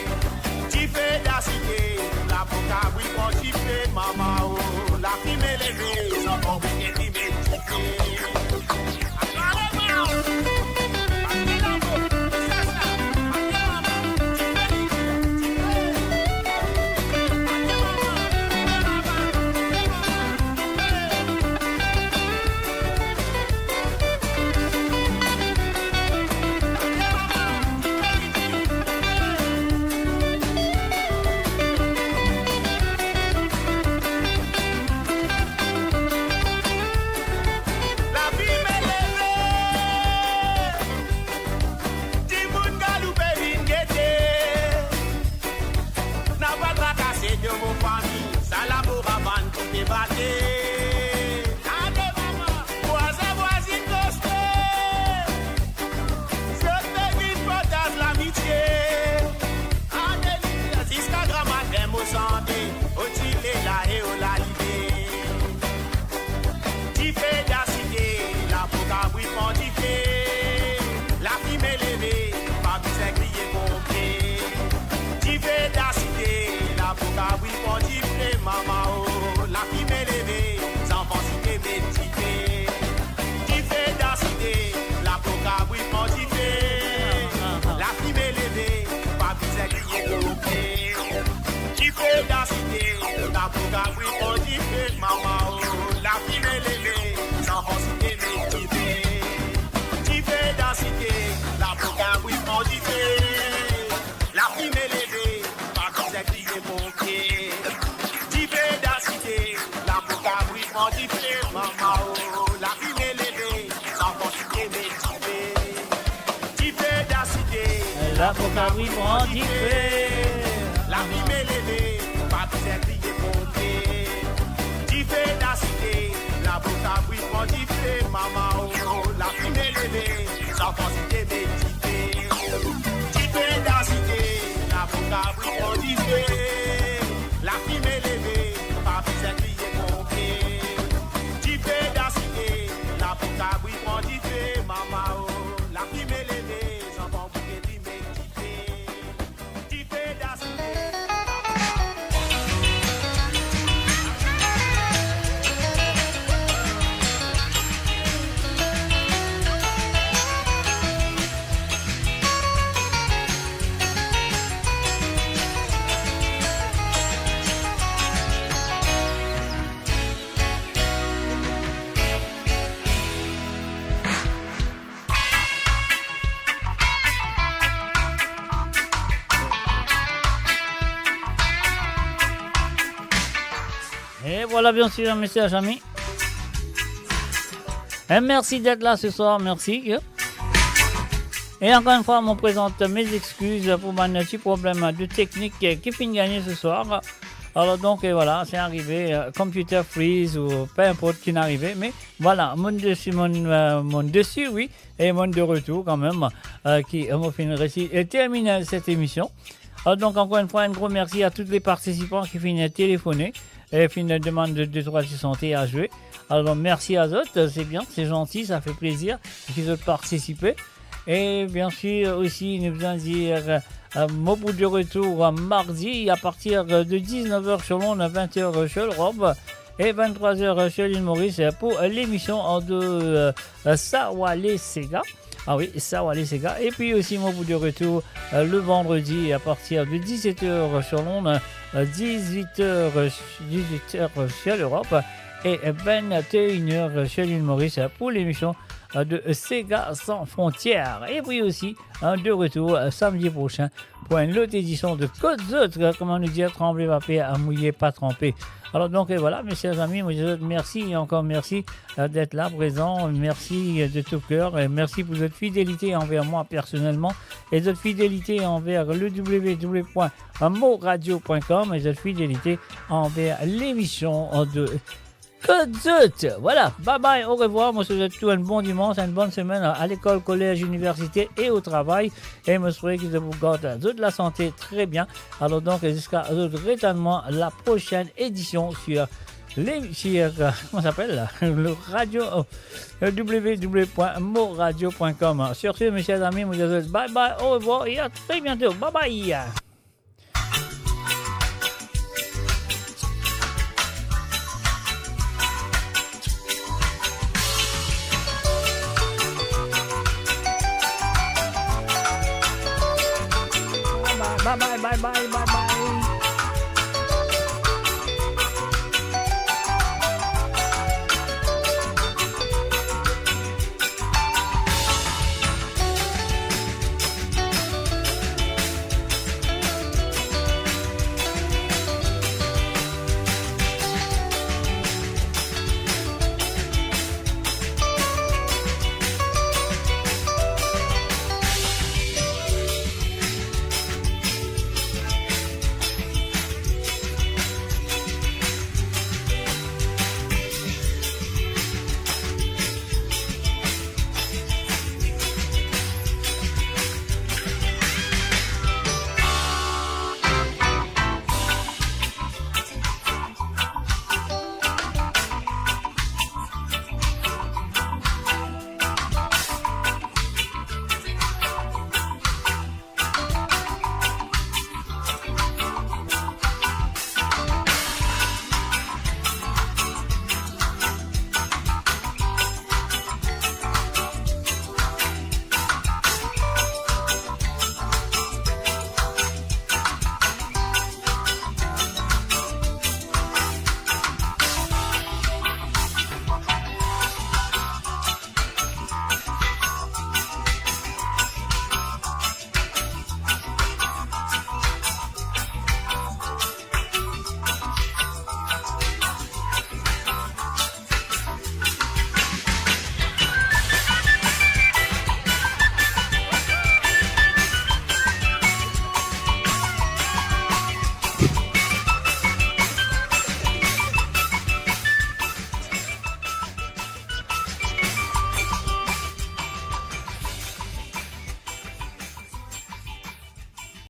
Tifé d'acité. La bouca oui prend tifé. Maman oh. La prime est levée. Sans penser mais tifé. du feu, maman, oh, la fumée levée, sans penser méditer. Du feu d'acide, la Boca-Bri prend du feu. La fumée levée, pas besoin de crier monter. Du feu d'acide, la Boca-Bri prend du feu, maman, oh, la fumée levée, sans penser méditer. Du feu d'acide, la Boca-Bri prend du feu. La fumée levée, pas besoin de crier monter. Du feu d'acide, la Boca-Bri prend du feu, maman, oh, la fumée levée, sans penser méditer. Du feu d'acide. Et voilà bien sûr un message ami. Et merci d'être là ce soir, merci. Et encore une fois, on me présente mes excuses pour mon petit problème de technique qui finit gagner ce soir. Alors donc voilà, c'est arrivé, computer freeze ou peu importe qui n'est arrivé, mais voilà, mon dessus, oui, et mon de retour quand même, qui m'a fini et termine cette émission. Alors donc encore une fois, un gros merci à tous les participants qui finissent téléphoner et finissent demande de 2-3 santé à jouer. Alors merci à eux, c'est bien, c'est gentil, ça fait plaisir qu'ils aient participé. Et bien sûr aussi, nous voulons dire mon bout de retour mardi à partir de 19h sur Londres, 20h sur l'Europe et 23h sur l'île Maurice pour l'émission de Sawale Sega. Ah oui, Sawale Sega. Et puis aussi mon bout de retour le vendredi à partir de 17h sur Londres, 18h sur l'Europe et 21h sur l'île Maurice pour l'émission de Sega sans frontières. Et puis aussi de retour samedi prochain pour une autre édition de Côte d'Autre, comment nous dire, trembler pas paix, à mouiller pas tremper. Alors donc voilà mes chers amis, merci et encore merci d'être là présent, merci de tout cœur, et merci pour votre fidélité envers moi personnellement et votre fidélité envers le www.moradio.com et votre fidélité envers l'émission de Côte d'Autre. Voilà, bye bye, au revoir. Moi, je vous souhaite tout un bon dimanche, une bonne semaine à l'école, collège, université et au travail. Et je me souhaite que vous gardez de la santé très bien. Alors donc, jusqu'à réellement la prochaine édition sur comment ça s'appelle là, le radio www.moradio.com. Sur ce, mes chers amis, je vous dis bye bye, au revoir et à très bientôt. Bye bye. Bye bye bye bye bye bye.